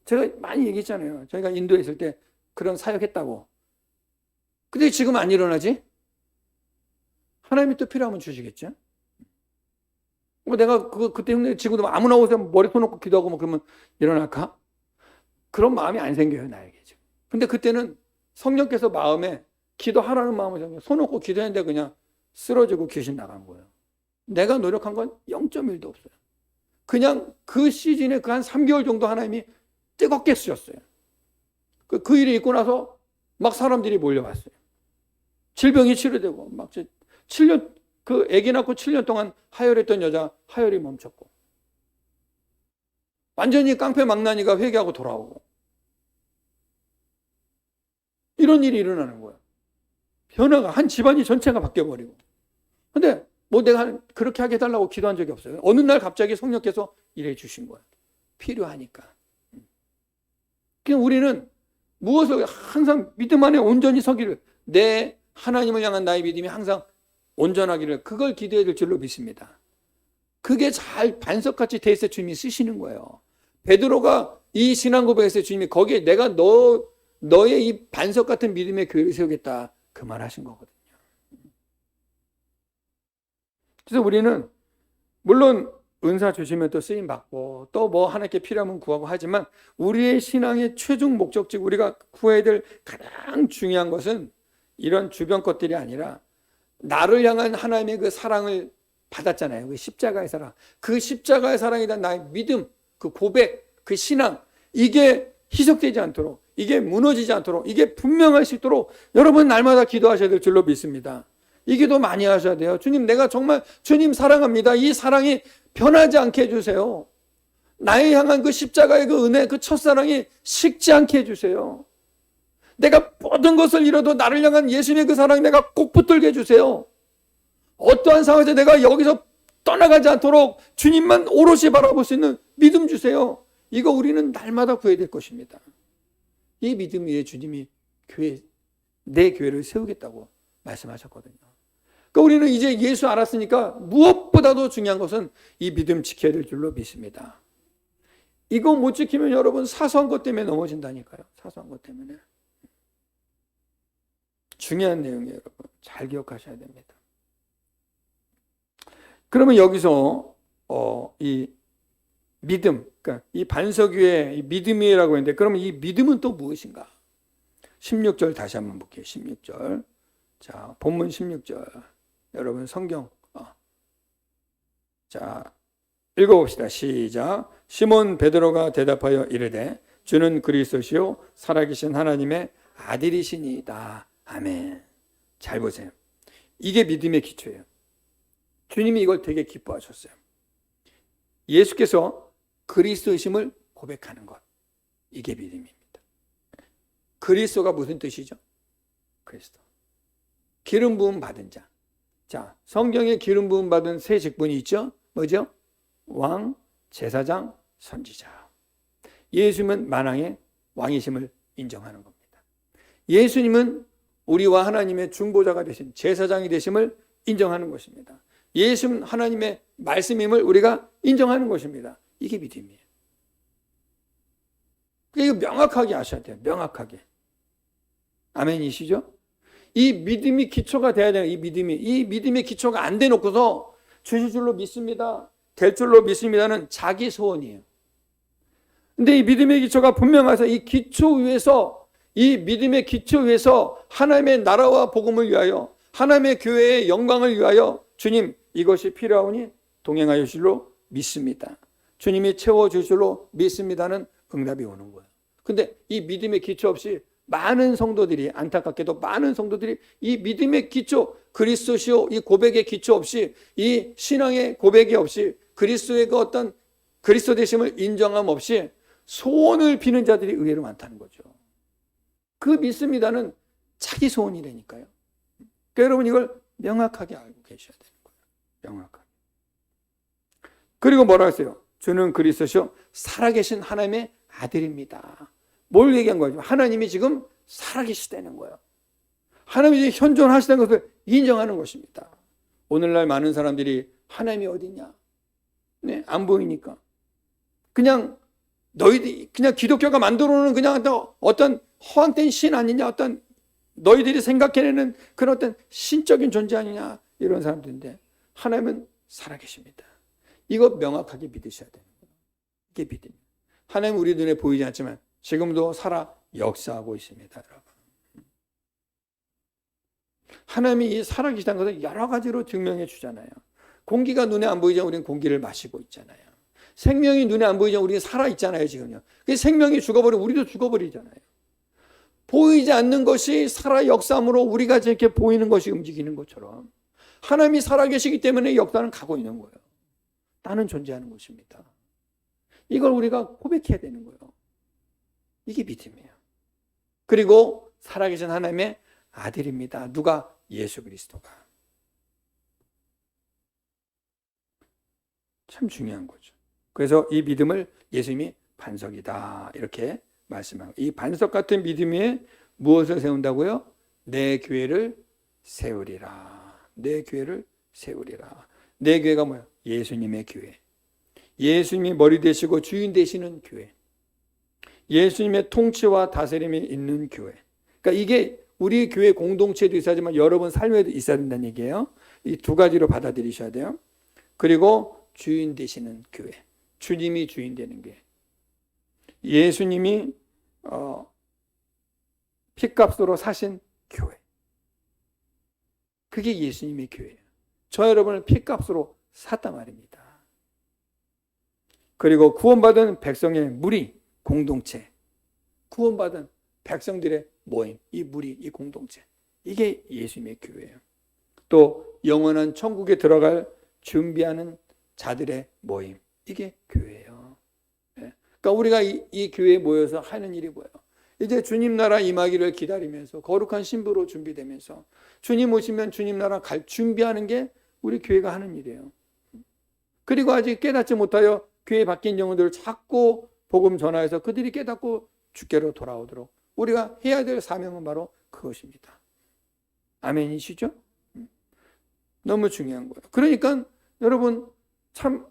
제가 많이 얘기했잖아요. 저희가 인도에 있을 때 그런 사역했다고. 근데 지금 안 일어나지? 하나님이 또 필요하면 주시겠죠? 뭐 내가 그때 흉내 지금도 아무나 오세요. 머리 손놓고 기도하고 뭐 그러면 일어날까? 그런 마음이 안 생겨요, 나에게 지금. 근데 그때는 성령께서 마음에 기도하라는 마음을 손놓고 기도했는데 그냥 쓰러지고 귀신 나간 거예요. 내가 노력한 건 0.1도 없어요. 그냥 그 시즌에 그 한 3개월 정도 하나님이 뜨겁게 쓰셨어요. 그 일이 있고 나서 막 사람들이 몰려왔어요. 질병이 치료되고 막 7년 그 아기 낳고 7년 동안 하혈했던 여자 하혈이 멈췄고 완전히 깡패 망나니가 회개하고 돌아오고 이런 일이 일어나는 거예요. 변화가 한 집안이 전체가 바뀌어버리고. 근데 뭐 내가 그렇게 하게 해달라고 기도한 적이 없어요. 어느 날 갑자기 성령께서 일해 주신 거예요. 필요하니까. 그냥 우리는 무엇을 항상 믿음 안에 온전히 서기를, 내 하나님을 향한 나의 믿음이 항상 온전하기를, 그걸 기도해야 될 줄로 믿습니다. 그게 잘 반석같이 돼 있어 주님이 쓰시는 거예요. 베드로가 이 신앙 고백에서 주님이 거기에 내가 너의 이 반석 같은 믿음의 교회를 세우겠다 그 말 하신 거거든요. 그래서 우리는 물론 은사 주시면 또 쓰임 받고 또 뭐 하나님께 필요하면 구하고 하지만 우리의 신앙의 최종 목적지, 우리가 구해야 될 가장 중요한 것은 이런 주변 것들이 아니라 나를 향한 하나님의 그 사랑을 받았잖아요. 그 십자가의 사랑. 그 십자가의 사랑에 대한 나의 믿음, 그 고백, 그 신앙, 이게 희석되지 않도록, 이게 무너지지 않도록, 이게 분명할 수 있도록 여러분 날마다 기도하셔야 될 줄로 믿습니다. 이 기도 많이 하셔야 돼요. 주님, 내가 정말 주님 사랑합니다. 이 사랑이 변하지 않게 해주세요. 나의 향한 그 십자가의 그 은혜, 그 첫사랑이 식지 않게 해주세요. 내가 모든 것을 잃어도 나를 향한 예수님의 그 사랑 내가 꼭 붙들게 해주세요. 어떠한 상황에서 내가 여기서 떠나가지 않도록 주님만 오롯이 바라볼 수 있는 믿음 주세요. 이거 우리는 날마다 구해야 될 것입니다. 이 믿음 위에 주님이 내 교회를 세우겠다고 말씀하셨거든요. 그러니까 우리는 이제 예수 알았으니까 무엇보다도 중요한 것은 이 믿음 지켜야 될 줄로 믿습니다. 이거 못 지키면 여러분 사소한 것 때문에 넘어진다니까요. 사소한 것 때문에. 중요한 내용이에요, 여러분. 잘 기억하셔야 됩니다. 그러면 여기서 이 믿음, 그러니까 이 반석 위에 이 믿음이라고 했는데, 그러면 이 믿음은 또 무엇인가? 16절 다시 한번 볼게요. 16절. 자, 본문 16절. 여러분 성경 자, 읽어봅시다. 시작. 시몬 베드로가 대답하여 이르되 주는 그리스도시요 살아계신 하나님의 아들이시니이다. 아멘. 잘 보세요. 이게 믿음의 기초예요. 주님이 이걸 되게 기뻐하셨어요. 예수께서 그리스도이심을 고백하는 것. 이게 믿음입니다. 그리스도가 무슨 뜻이죠? 그리스도. 기름 부음 받은 자. 자, 성경에 기름 부음 받은 세 직분이 있죠? 뭐죠? 왕, 제사장, 선지자. 예수님은 만왕의 왕이심을 인정하는 겁니다. 예수님은 우리와 하나님의 중보자가 되신 제사장이 되심을 인정하는 것입니다. 예수는 하나님의 말씀임을 우리가 인정하는 것입니다. 이게 믿음이에요. 이거 명확하게 아셔야 돼요. 명확하게. 아멘이시죠? 이 믿음이 기초가 돼야 돼요. 이 믿음의 기초가 안 돼 놓고서 주실 줄로 믿습니다, 될 줄로 믿습니다는 자기 소원이에요. 근데 이 믿음의 기초가 분명해서 이 기초 위에서, 이 믿음의 기초 위에서 하나님의 나라와 복음을 위하여, 하나님의 교회의 영광을 위하여 주님 이것이 필요하오니 동행하여 주실 줄로 믿습니다, 주님이 채워주실 줄로 믿습니다는 응답이 오는 거예요. 근데 이 믿음의 기초 없이 많은 성도들이, 안타깝게도 많은 성도들이 이 믿음의 기초, 그리스도시요 이 고백의 기초 없이, 이 신앙의 고백이 없이, 그리스도의 그 어떤 그리스도 되심을 인정함 없이 소원을 비는 자들이 의외로 많다는 거죠. 그 믿습니다는 자기 소원이라니까요. 그러니까 여러분 이걸 명확하게 알고 계셔야 되는 거예요. 명확하게. 그리고 뭐라 했어요? 주는 그리스도시요 살아계신 하나님의 아들입니다. 뭘 얘기한 거죠? 하나님이 지금 살아계시다는 거예요. 하나님이 현존하시다는 것을 인정하는 것입니다. 오늘날 많은 사람들이 하나님이 어디냐? 네, 안 보이니까. 그냥 너희들이, 그냥 기독교가 만들어 놓은 그냥 어떤 허황된 신 아니냐? 어떤 너희들이 생각해내는 그런 어떤 신적인 존재 아니냐? 이런 사람들인데 하나님은 살아계십니다. 이거 명확하게 믿으셔야 되는 거예요. 이게 믿음이에요. 하나님은 우리 눈에 보이지 않지만 지금도 살아 역사하고 있습니다, 여러분. 하나님이 이 살아계시다는 것을 여러 가지로 증명해 주잖아요. 공기가 눈에 안 보이지만 우리는 공기를 마시고 있잖아요. 생명이 눈에 안 보이지만 우리는 살아 있잖아요, 지금요. 그 생명이 죽어버리면 우리도 죽어버리잖아요. 보이지 않는 것이 살아 역사함으로 우리가 이렇게 보이는 것이 움직이는 것처럼 하나님이 살아계시기 때문에 역사는 가고 있는 거예요. 나는 존재하는 것입니다. 이걸 우리가 고백해야 되는 거예요. 이게 믿음이에요. 그리고 살아계신 하나님의 아들입니다. 누가? 예수 그리스도가. 참 중요한 거죠. 그래서 이 믿음을 예수님이 반석이다 이렇게 말씀하고, 이 반석 같은 믿음 위에 무엇을 세운다고요? 내 교회를 세우리라. 내 교회를 세우리라. 내 교회가 뭐예요? 예수님의 교회. 예수님이 머리 되시고 주인 되시는 교회. 예수님의 통치와 다스림이 있는 교회. 그러니까 이게 우리 교회 공동체도 있어야 하지만 여러분 삶에도 있어야 된다는 얘기예요. 이 두 가지로 받아들이셔야 돼요. 그리고 주인 되시는 교회. 주님이 주인 되는 교회. 예수님이 핏값으로 사신 교회. 그게 예수님의 교회예요. 저 여러분을 핏값으로 샀단 말입니다. 그리고 구원받은 백성의 무리, 공동체. 구원받은 백성들의 모임, 이 무리, 이 공동체. 이게 예수님의 교회예요. 또 영원한 천국에 들어갈 준비하는 자들의 모임. 이게 교회예요. 그러니까 우리가 이 교회에 모여서 하는 일이 뭐예요? 이제 주님 나라 임하기를 기다리면서 거룩한 신부로 준비되면서 주님 오시면 주님 나라 갈 준비하는 게 우리 교회가 하는 일이에요. 그리고 아직 깨닫지 못하여 교회 바뀐 영혼들을 자꾸 복음 전하여서 그들이 깨닫고 주께로 돌아오도록 우리가 해야 될 사명은 바로 그것입니다. 아멘이시죠? 너무 중요한 거예요. 그러니까 여러분 참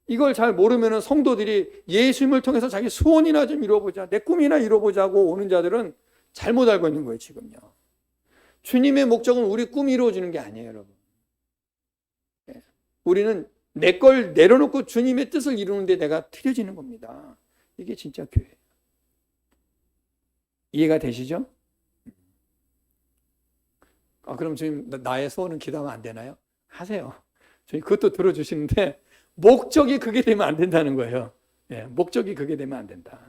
이걸 잘 모르면 성도들이 예수님을 통해서 자기 소원이나 좀 이루어보자, 내 꿈이나 이루어보자고 오는 자들은 잘못 알고 있는 거예요, 지금요. 주님의 목적은 우리 꿈이 이루어지는 게 아니에요, 여러분. 우리는 내 걸 내려놓고 주님의 뜻을 이루는데 내가 틀어지는 겁니다. 이게 진짜 교회예요. 이해가 되시죠? 그럼 주님 나의 소원은 기도하면 안 되나요? 하세요. 주님 그것도 들어주시는데 목적이 그게 되면 안 된다는 거예요. 목적이 그게 되면 안 된다.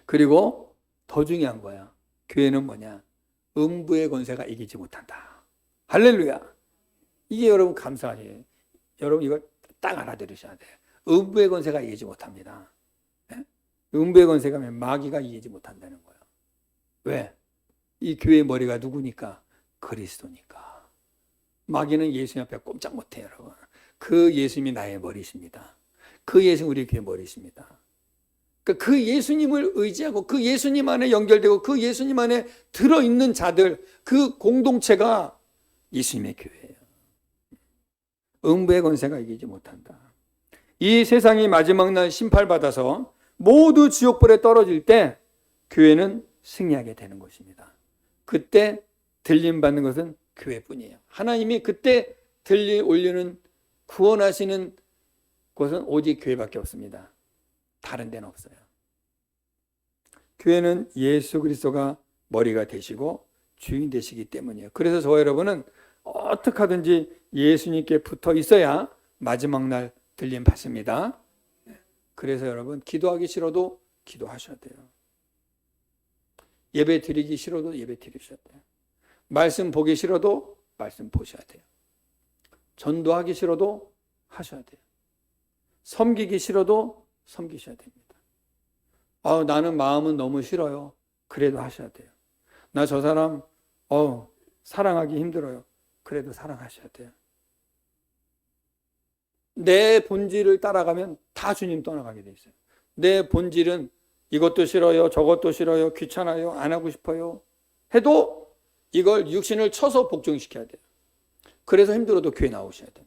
그리고 더 중요한 거야. 교회는 뭐냐? 음부의 권세가 이기지 못한다. 할렐루야. 이게 여러분 감사해요. 여러분 이걸 딱 알아들으셔야 돼요. 음부의 권세가 이기지 못합니다. 음부의 권세가 마귀가 이기지 못한다는 거예요. 왜? 이 교회의 머리가 누구니까? 그리스도니까. 마귀는 예수님 앞에 꼼짝 못해요, 여러분. 그 예수님이 나의 머리십니다. 그 예수님 우리 교회 머리십니다. 그 예수님을 의지하고 그 예수님 안에 연결되고 그 예수님 안에 들어있는 자들, 그 공동체가 예수님의 교회예요. 음부의 권세가 이기지 못한다. 이 세상이 마지막 날 심판받아서 모두 지옥불에 떨어질 때 교회는 승리하게 되는 것입니다. 그때 들림받는 것은 교회뿐이에요. 하나님이 그때 올리는 구원하시는 곳은 오직 교회밖에 없습니다. 다른 데는 없어요. 교회는 예수 그리스도가 머리가 되시고 주인 되시기 때문이에요. 그래서 저와 여러분은 어떻게 하든지 예수님께 붙어 있어야 마지막 날 들림 받습니다. 그래서 여러분 기도하기 싫어도 기도하셔야 돼요. 예배 드리기 싫어도 예배 드리셔야 돼요. 말씀 보기 싫어도 말씀 보셔야 돼요. 전도하기 싫어도 하셔야 돼요. 섬기기 싫어도 섬기셔야 됩니다. 나는 마음은 너무 싫어요. 그래도 하셔야 돼요. 나 저 사람 사랑하기 힘들어요. 그래도 사랑하셔야 돼요. 내 본질을 따라가면 다 주님 떠나가게 돼 있어요. 내 본질은 이것도 싫어요, 저것도 싫어요, 귀찮아요, 안 하고 싶어요 해도 이걸 육신을 쳐서 복종시켜야 돼요. 그래서 힘들어도 교회 나오셔야 돼요.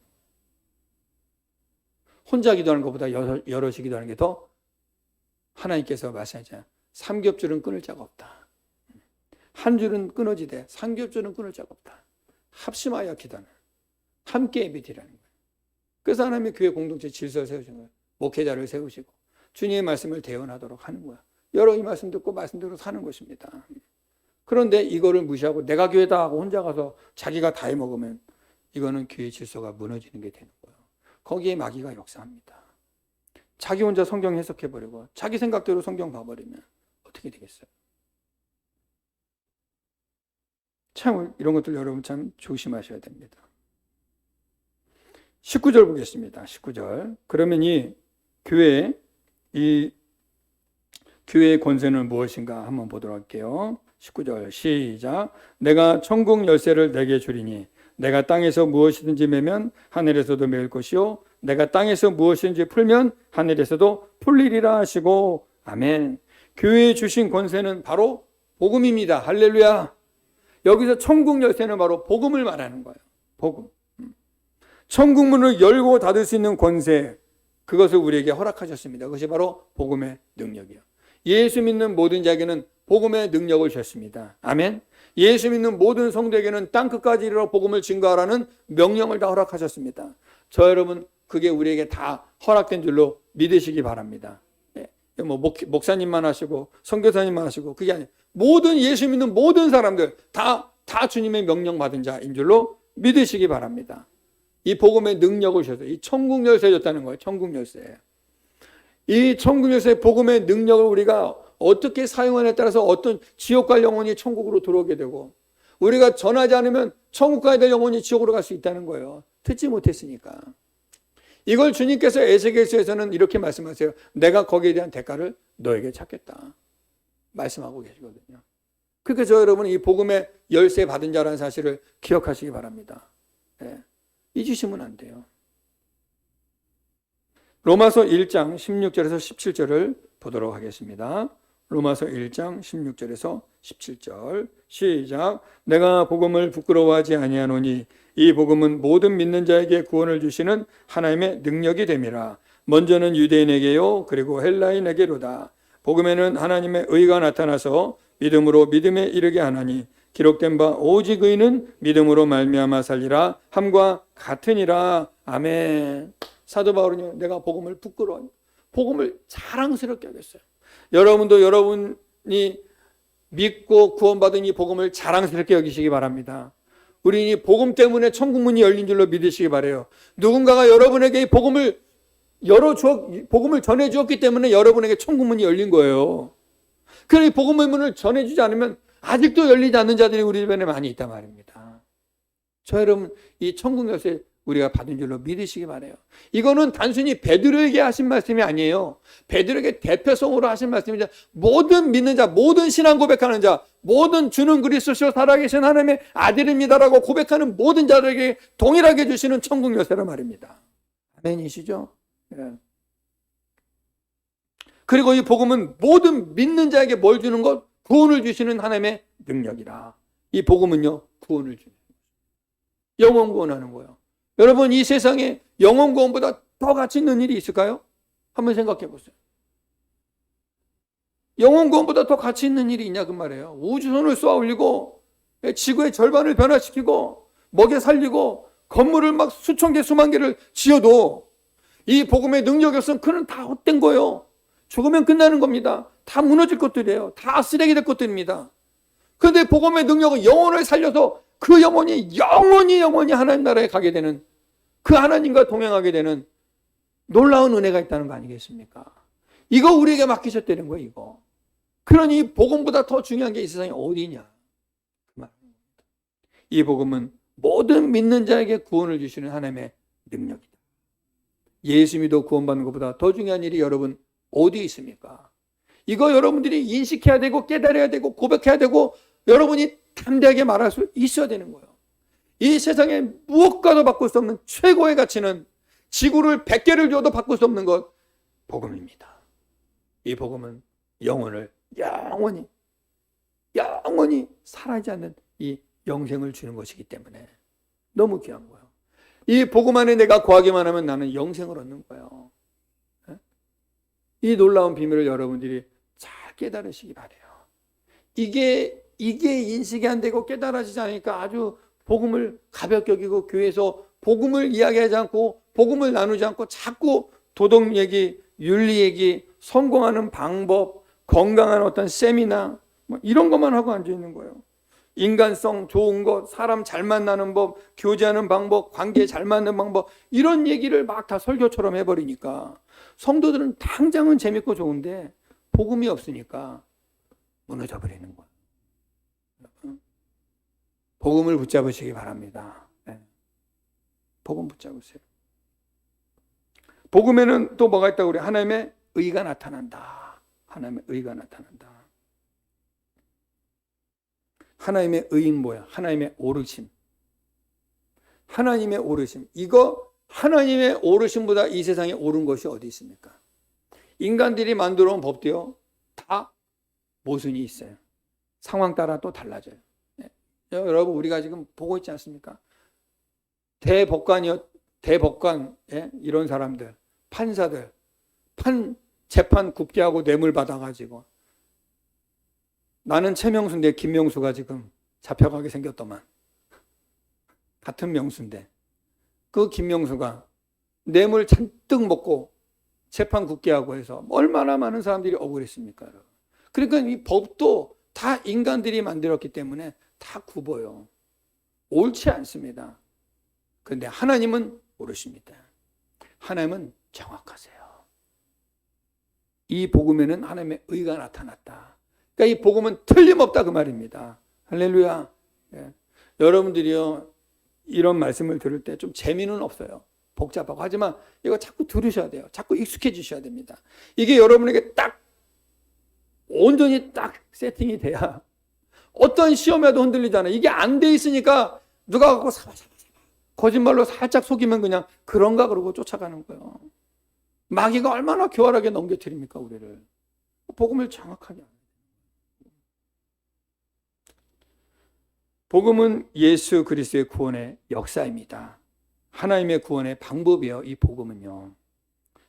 혼자 기도하는 것보다 여럿이 기도하는 게 더 하나님께서 말씀하시잖아요. 삼겹줄은 끊을 자가 없다. 한 줄은 끊어지되 삼겹줄은 끊을 자가 없다. 합심하여 기도하는, 함께 예배드리라는 거예요. 그래서 하나님의 교회 공동체 질서를 세우시는 거예요. 목회자를 세우시고 주님의 말씀을 대언하도록 하는 거야. 여러 이 말씀 듣고 말씀대로 사는 것입니다. 그런데 이거를 무시하고 내가 교회다 하고 혼자 가서 자기가 다 해먹으면 이거는 교회 질서가 무너지는 게 되는 거예요. 거기에 마귀가 역사합니다. 자기 혼자 성경 해석해버리고 자기 생각대로 성경 봐버리면 어떻게 되겠어요? 참 이런 것들 여러분 참 조심하셔야 됩니다. 19절 보겠습니다. 19절. 그러면 이 교회의 권세는 무엇인가 한번 보도록 할게요. 19절 시작. 내가 천국 열쇠를 내게 주리니 내가 땅에서 무엇이든지 매면 하늘에서도 매일 것이요 내가 땅에서 무엇이든지 풀면 하늘에서도 풀리리라 하시고 아멘. 교회에 주신 권세는 바로 복음입니다. 할렐루야. 여기서 천국 열쇠는 바로 복음을 말하는 거예요. 복음. 천국 문을 열고 닫을 수 있는 권세, 그것을 우리에게 허락하셨습니다. 그것이 바로 복음의 능력이에요. 예수 믿는 모든 자에게는 복음의 능력을 주셨습니다. 아멘. 예수 믿는 모든 성도에게는 땅끝까지 이르러 복음을 증거하라는 명령을 다 허락하셨습니다. 저 여러분 그게 우리에게 다 허락된 줄로 믿으시기 바랍니다. 목사님만 하시고 선교사님만 하시고 그게 아니에요. 모든 예수 믿는 모든 사람들 다 주님의 명령 받은 자인 줄로 믿으시기 바랍니다. 이 복음의 능력을 주셔서 이 천국 열쇠 줬다는 거예요. 천국 열쇠. 이 천국 열쇠 복음의 능력을 우리가 어떻게 사용하느냐에 따라서 어떤 지옥 갈 영혼이 천국으로 들어오게 되고 우리가 전하지 않으면 천국 가야 될 영혼이 지옥으로 갈 수 있다는 거예요. 듣지 못했으니까. 이걸 주님께서 에스겔서에서는 이렇게 말씀하세요. 내가 거기에 대한 대가를 너에게 찾겠다. 말씀하고 계시거든요. 그러니까 저 여러분은 이 복음의 열쇠 받은 자라는 사실을 기억하시기 바랍니다. 잊으시면 안 돼요. 로마서 1장 16절에서 17절을 보도록 하겠습니다. 로마서 1장 16절에서 17절 시작. 내가 복음을 부끄러워하지 아니하노니 이 복음은 모든 믿는 자에게 구원을 주시는 하나님의 능력이 됨이라. 먼저는 유대인에게요 그리고 헬라인에게로다. 복음에는 하나님의 의가 나타나서 믿음으로 믿음에 이르게 하나니 기록된 바 오직 의는 믿음으로 말미암아 살리라 함과 같으니라. 아멘. 사도 바울은요, 내가 복음을 부끄러워요. 복음을 자랑스럽게 하겠어요. 여러분도 여러분이 믿고 구원받은 이 복음을 자랑스럽게 여기시기 바랍니다. 우리는 이 복음 때문에 천국문이 열린 줄로 믿으시기 바라요. 누군가가 여러분에게 이 복음을 복음을 전해 주었기 때문에 여러분에게 천국문이 열린 거예요. 그러니 이 복음의 문을 전해 주지 않으면 아직도 열리지 않는 자들이 우리 주변에 많이 있단 말입니다. 저 여러분, 이 천국 열쇠 우리가 받은 줄로 믿으시기 바라요. 이거는 단순히 베드로에게 하신 말씀이 아니에요. 베드로에게 대표성으로 하신 말씀이죠. 모든 믿는 자, 모든 신앙 고백하는 자, 모든 주는 그리스도시요 살아계신 하나님의 아들입니다라고 고백하는 모든 자들에게 동일하게 주시는 천국 열쇠란 말입니다. 아멘이시죠? 예. 그리고 이 복음은 모든 믿는 자에게 뭘 주는 것? 구원을 주시는 하나님의 능력이라. 이 복음은요, 구원을 주는 거예요. 영원 구원하는 거예요. 여러분, 이 세상에 영원 구원보다 더 가치 있는 일이 있을까요? 한번 생각해 보세요. 영원 구원보다 더 가치 있는 일이 있냐 그 말이에요. 우주선을 쏘아 올리고 지구의 절반을 변화시키고 먹여 살리고 건물을 막 수천 개 수만 개를 지어도 이 복음의 능력이 없으면 그는 다 헛된 거예요. 죽으면 끝나는 겁니다. 다 무너질 것들이에요. 다 쓰레기 될 것들입니다. 그런데 복음의 능력은 영혼을 살려서 그 영혼이 영원히 하나님 나라에 가게 되는, 그 하나님과 동행하게 되는 놀라운 은혜가 있다는 거 아니겠습니까? 이거 우리에게 맡기셨다는 거예요, 이거. 그러니 복음보다 더 중요한 게 이 세상에 어디 있냐. 이 복음은 모든 믿는 자에게 구원을 주시는 하나님의 능력이다. 예수 믿어 구원받는 것보다 더 중요한 일이 여러분 어디 있습니까? 이거 여러분들이 인식해야 되고 깨달아야 되고 고백해야 되고 여러분이 담대하게 말할 수 있어야 되는 거예요. 이 세상에 무엇과도 바꿀 수 없는 최고의 가치는 지구를 100개를 줘도 바꿀 수 없는 것, 복음입니다. 이 복음은 영혼을 영원히 사라지지 않는 이 영생을 주는 것이기 때문에 너무 귀한 거예요. 이 복음 안에 내가 거하기만 하면 나는 영생을 얻는 거예요. 이 놀라운 비밀을 여러분들이 잘 깨달으시기 바라요. 이게 인식이 안 되고 깨달아지지 않으니까 아주 복음을 가볍게 여기고 교회에서 복음을 이야기하지 않고 복음을 나누지 않고 자꾸 도덕 얘기, 윤리 얘기, 성공하는 방법, 건강한 어떤 세미나 이런 것만 하고 앉아 있는 거예요. 인간성 좋은 것, 사람 잘 만나는 법, 교제하는 방법, 관계 잘 맞는 방법, 이런 얘기를 막 다 설교처럼 해버리니까 성도들은 당장은 재밌고 좋은데 복음이 없으니까 무너져 버리는 거예요. 복음을 붙잡으시기 바랍니다. 네. 복음 붙잡으세요. 복음에는 또 뭐가 있다고 그래요? 하나님의 의가 나타난다. 하나님의 의가 나타난다. 하나님의 의인 뭐야? 하나님의 오르심. 하나님의 오르심. 이거 하나님의 오르심보다 이 세상에 옳은 것이 어디 있습니까? 인간들이 만들어 온 법도요, 다 모순이 있어요. 상황 따라 또 달라져요. 네. 여러분, 우리가 지금 보고 있지 않습니까? 대법관, 이런 사람들, 판사들, 재판 굳게 하고 뇌물 받아가지고 나는 최명수인데 김명수가 지금 잡혀가게 생겼더만. 같은 명수인데 그 김명수가 뇌물 잔뜩 먹고 재판 굳게 하고 해서 얼마나 많은 사람들이 억울했습니까? 그러니까 이 법도 다 인간들이 만들었기 때문에 다 굽어요. 옳지 않습니다. 그런데 하나님은 옳으십니다. 하나님은 정확하세요. 이 복음에는 하나님의 의가 나타났다. 그러니까 이 복음은 틀림없다 그 말입니다. 할렐루야. 예. 여러분들이요, 이런 말씀을 들을 때 좀 재미는 없어요. 복잡하고. 하지만 이거 자꾸 들으셔야 돼요. 자꾸 익숙해지셔야 됩니다. 이게 여러분에게 딱 온전히 딱 세팅이 돼야 어떤 시험에도 흔들리잖아요. 이게 안 돼 있으니까 누가 갖고 거짓말로 살짝 속이면 그냥 그런가 그러고 쫓아가는 거예요. 마귀가 얼마나 교활하게 넘겨뜨립니까 우리를. 복음을 정확하게. 복음은 예수 그리스도의 구원의 역사입니다. 하나님의 구원의 방법이에요. 이 복음은요.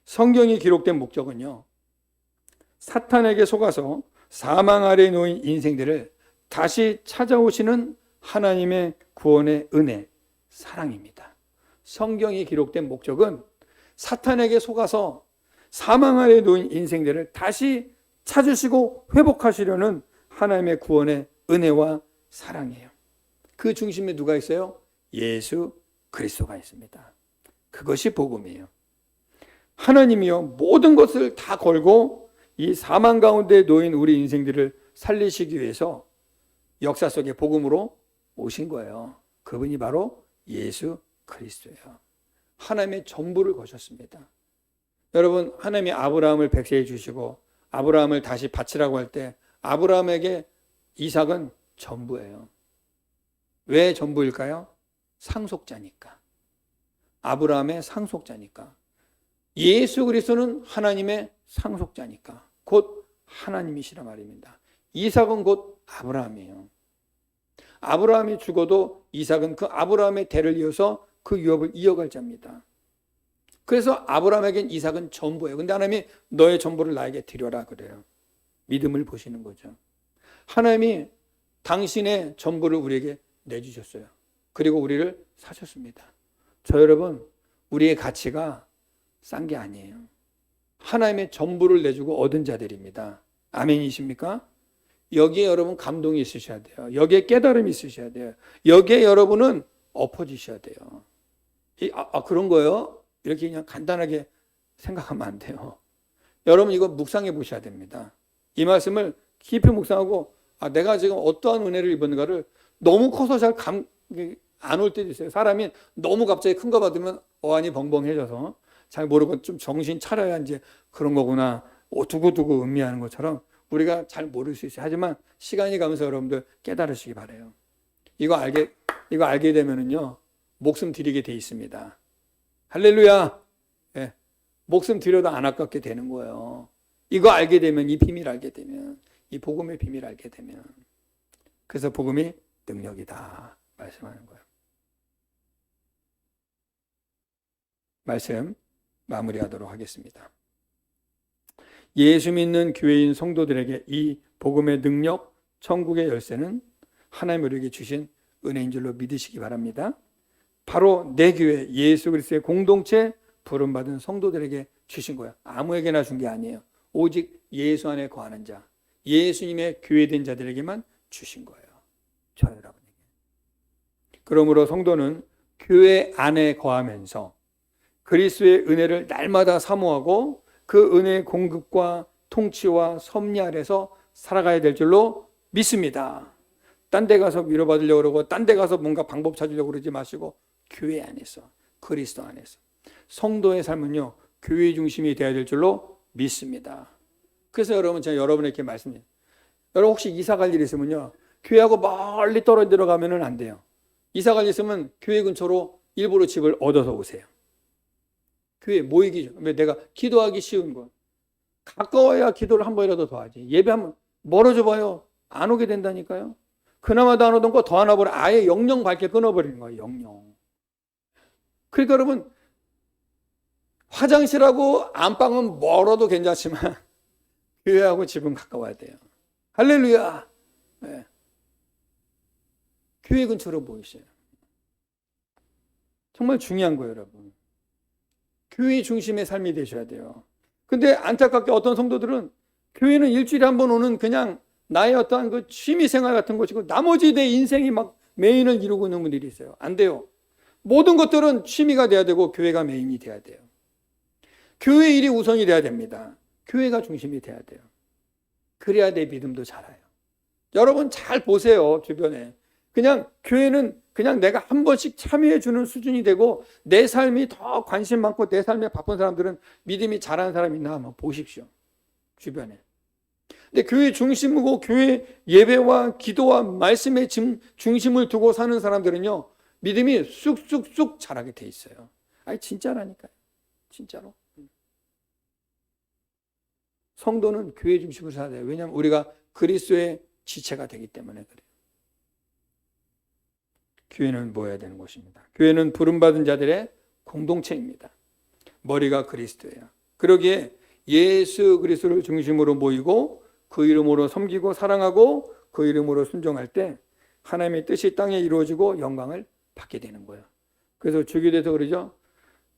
성경이 기록된 목적은요. 사탄에게 속아서 사망 아래에 놓인 인생들을 다시 찾아오시는 하나님의 구원의 은혜, 사랑입니다. 성경이 기록된 목적은 사탄에게 속아서 사망 아래에 놓인 인생들을 다시 찾으시고 회복하시려는 하나님의 구원의 은혜와 사랑이에요. 그 중심에 누가 있어요? 예수 그리스도가 있습니다. 그것이 복음이에요. 하나님이요 모든 것을 다 걸고 이 사망 가운데 놓인 우리 인생들을 살리시기 위해서 역사 속에 복음으로 오신 거예요. 그분이 바로 예수 그리스도예요. 하나님의 전부를 거셨습니다. 여러분, 하나님이 아브라함을 백세해 주시고 아브라함을 다시 바치라고 할 때 아브라함에게 이삭은 전부예요. 왜 전부일까요? 상속자니까. 아브라함의 상속자니까. 예수 그리스도는 하나님의 상속자니까. 곧 하나님이시라 말입니다. 이삭은 곧 아브라함이에요. 아브라함이 죽어도 이삭은 그 아브라함의 대를 이어서 그 유업을 이어갈 자입니다. 그래서 아브라함에겐 이삭은 전부예요. 근데 하나님이 너의 전부를 나에게 드려라 그래요. 믿음을 보시는 거죠. 하나님이 당신의 전부를 우리에게 내주셨어요. 그리고 우리를 사셨습니다. 저 여러분, 우리의 가치가 싼 게 아니에요. 하나님의 전부를 내주고 얻은 자들입니다. 아멘이십니까? 여기에 여러분 감동이 있으셔야 돼요. 여기에 깨달음이 있으셔야 돼요. 여기에 여러분은 엎어지셔야 돼요. 그런 거예요? 이렇게 그냥 간단하게 생각하면 안 돼요. 여러분 이거 묵상해 보셔야 됩니다. 이 말씀을 깊이 묵상하고 내가 지금 어떠한 은혜를 입었는가를 너무 커서 잘 안 올 때도 있어요. 사람이 너무 갑자기 큰 거 받으면 어안이 벙벙해져서 잘 모르고 좀 정신 차려야 이제 그런 거구나. 두고두고 음미하는 것처럼 우리가 잘 모를 수 있어요. 하지만 시간이 가면서 여러분들 깨달으시기 바라요. 이거 알게 되면은요, 목숨 드리게 돼 있습니다. 할렐루야! 예, 목숨 드려도 안 아깝게 되는 거예요. 이거 알게 되면, 이 비밀 알게 되면, 이 복음의 비밀 알게 되면. 그래서 복음이 능력이다. 말씀하는 거예요. 말씀 마무리하도록 하겠습니다. 예수 믿는 교회인 성도들에게 이 복음의 능력, 천국의 열쇠는 하나님 우리에게 주신 은혜인 줄로 믿으시기 바랍니다. 바로 내 교회, 예수 그리스도의 공동체 부름받은 성도들에게 주신 거예요. 아무에게나 준 게 아니에요. 오직 예수 안에 거하는 자, 예수님의 교회된 자들에게만 주신 거예요. 저 여러분에게. 그러므로 성도는 교회 안에 거하면서 그리스도의 은혜를 날마다 사모하고 그 은혜의 공급과 통치와 섭리 아래서 살아가야 될 줄로 믿습니다. 딴 데 가서 위로받으려고 그러고 딴 데 가서 뭔가 방법 찾으려고 그러지 마시고 교회 안에서, 그리스도 안에서. 성도의 삶은요, 교회 중심이 되어야 될 줄로 믿습니다. 그래서 여러분, 제가 여러분에게 말씀드려요. 여러분 혹시 이사 갈 일 있으면요, 교회하고 멀리 떨어져 가면은 안 돼요. 이사 갈 일 있으면 교회 근처로 일부러 집을 얻어서 오세요. 교회 모이기 전. 내가 기도하기 쉬운 거. 가까워야 기도를 한 번이라도 더 하지. 예배 한번 멀어져 봐요. 안 오게 된다니까요. 그나마도 안 오던 거 더 하나 버려. 아예 영영 밝게 끊어버리는 거예요. 영영. 그러니까 여러분, 화장실하고 안방은 멀어도 괜찮지만 교회하고 집은 가까워야 돼요. 할렐루야. 네. 교회 근처로 모이세요. 정말 중요한 거예요, 여러분. 교회 중심의 삶이 되셔야 돼요. 근데 안타깝게 어떤 성도들은 교회는 일주일에 한 번 오는 그냥 나의 어떠한 그 취미생활 같은 것이고 나머지 내 인생이 막 메인을 이루고 있는 분들이 있어요. 안 돼요. 모든 것들은 취미가 돼야 되고 교회가 메인이 돼야 돼요. 교회 일이 우선이 돼야 됩니다. 교회가 중심이 돼야 돼요. 그래야 내 믿음도 자라요. 여러분 잘 보세요. 주변에. 그냥 교회는 그냥 내가 한 번씩 참여해 주는 수준이 되고 내 삶이 더 관심 많고 내 삶에 바쁜 사람들은 믿음이 잘하는 사람이 있나 한번 보십시오. 주변에. 근데 교회 중심이고 교회 예배와 기도와 말씀의 중심을 두고 사는 사람들은요, 믿음이 쑥쑥쑥 자라게 돼 있어요. 아니 진짜라니까요. 진짜로. 성도는 교회 중심으로 살아야 돼요. 왜냐하면 우리가 그리스도의 지체가 되기 때문에 그래요. 교회는 모여야 되는 곳입니다. 교회는 부름받은 자들의 공동체입니다. 머리가 그리스도예요. 그러기에 예수 그리스도를 중심으로 모이고 그 이름으로 섬기고 사랑하고 그 이름으로 순종할 때 하나님의 뜻이 땅에 이루어지고 영광을 받게 되는 거예요. 그래서 주기도에서 그러죠.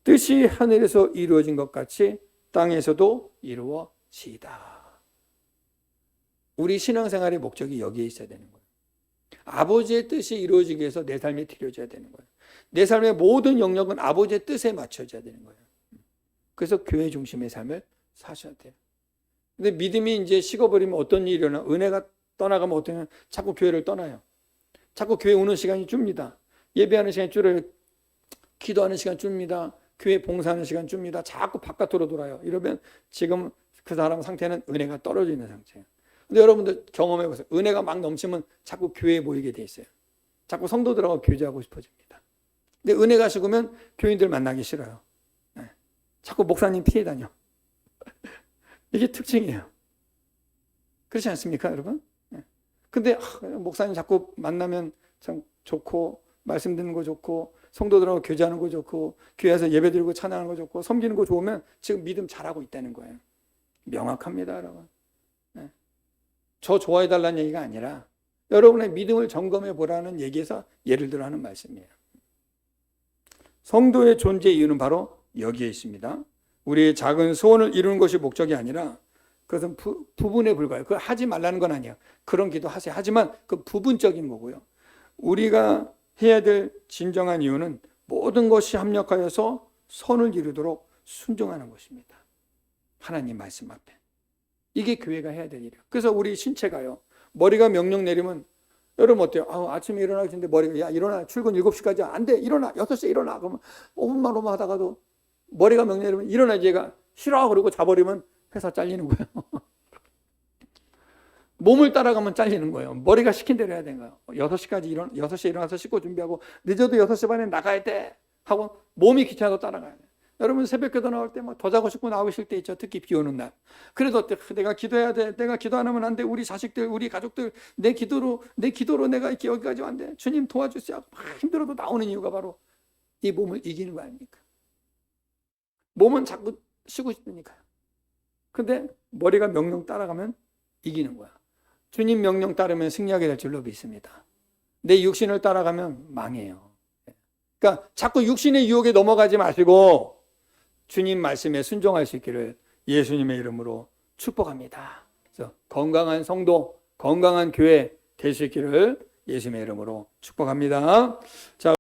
뜻이 하늘에서 이루어진 것 같이 땅에서도 이루어지이다. 우리 신앙생활의 목적이 여기에 있어야 되는 거예요. 아버지의 뜻이 이루어지기 위해서 내 삶이 드려져야 되는 거예요. 내 삶의 모든 영역은 아버지의 뜻에 맞춰져야 되는 거예요. 그래서 교회 중심의 삶을 사셔야 돼요. 근데 믿음이 이제 식어버리면 어떤 일이 일어나? 은혜가 떠나가면 어떠냐? 자꾸 교회를 떠나요. 자꾸 교회 오는 시간이 줍니다. 예배하는 시간이 줄어요. 기도하는 시간 줍니다. 교회 봉사하는 시간 줍니다. 자꾸 바깥으로 돌아요. 이러면 지금 그 사람 상태는 은혜가 떨어져 있는 상태예요. 근데 여러분들 경험해 보세요. 은혜가 막 넘치면 자꾸 교회에 모이게 돼 있어요. 자꾸 성도들하고 교제하고 싶어집니다. 근데 은혜가 식으면 교인들 만나기 싫어요. 네. 자꾸 목사님 피해 다녀. 이게 특징이에요. 그렇지 않습니까, 여러분? 네. 근데 목사님 자꾸 만나면 참 좋고 말씀 듣는 거 좋고 성도들하고 교제하는 거 좋고 교회에서 예배 드리고 찬양하는 거 좋고 섬기는 거 좋으면 지금 믿음 잘하고 있다는 거예요. 명확합니다, 여러분. 네. 저 좋아해 달라는 얘기가 아니라 여러분의 믿음을 점검해 보라는 얘기에서 예를 들어 하는 말씀이에요. 성도의 존재의 이유는 바로 여기에 있습니다. 우리의 작은 소원을 이루는 것이 목적이 아니라 그것은 부분에 불과해요. 그거 하지 말라는 건 아니에요. 그런 기도 하세요. 하지만 그 부분적인 거고요. 우리가 해야 될 진정한 이유는 모든 것이 합력하여서 선을 이루도록 순종하는 것입니다. 하나님 말씀 앞에. 이게 교회가 해야 될 일이에요. 그래서 우리 신체가요. 머리가 명령 내리면 여러분 어때요? 아침에 일어나기 전에 머리가 야 일어나 출근 7시까지 안 돼. 일어나 6시에 일어나. 그러면 5분만 하다가도 머리가 명령 내리면 일어나지 얘가 싫어 그러고 자버리면 회사 잘리는 거예요. 몸을 따라가면 잘리는 거예요. 머리가 시킨 대로 해야 되는 거예요. 6시에 일어나서 씻고 준비하고 늦어도 6시 반에 나가야 돼 하고 몸이 귀찮아도 따라가야 돼요. 여러분 새벽기도 나올 때 막 더 자고 싶고 나오고 싶을 때 있죠. 특히 비 오는 날. 그래도 내가 기도해야 돼. 내가 기도 안 하면 안 돼. 우리 자식들, 우리 가족들 내 기도로 내가 이렇게 여기까지 왔는데 주님 도와주세요. 막 힘들어도 나오는 이유가 바로 이 몸을 이기는 거 아닙니까? 몸은 자꾸 쉬고 싶으니까요. 근데 머리가 명령 따라가면 이기는 거야. 주님 명령 따르면 승리하게 될 줄로 믿습니다. 내 육신을 따라가면 망해요. 그러니까 자꾸 육신의 유혹에 넘어가지 마시고 주님 말씀에 순종할 수 있기를 예수님의 이름으로 축복합니다. 그래서 건강한 성도, 건강한 교회 될 수 있기를 예수님의 이름으로 축복합니다. 자.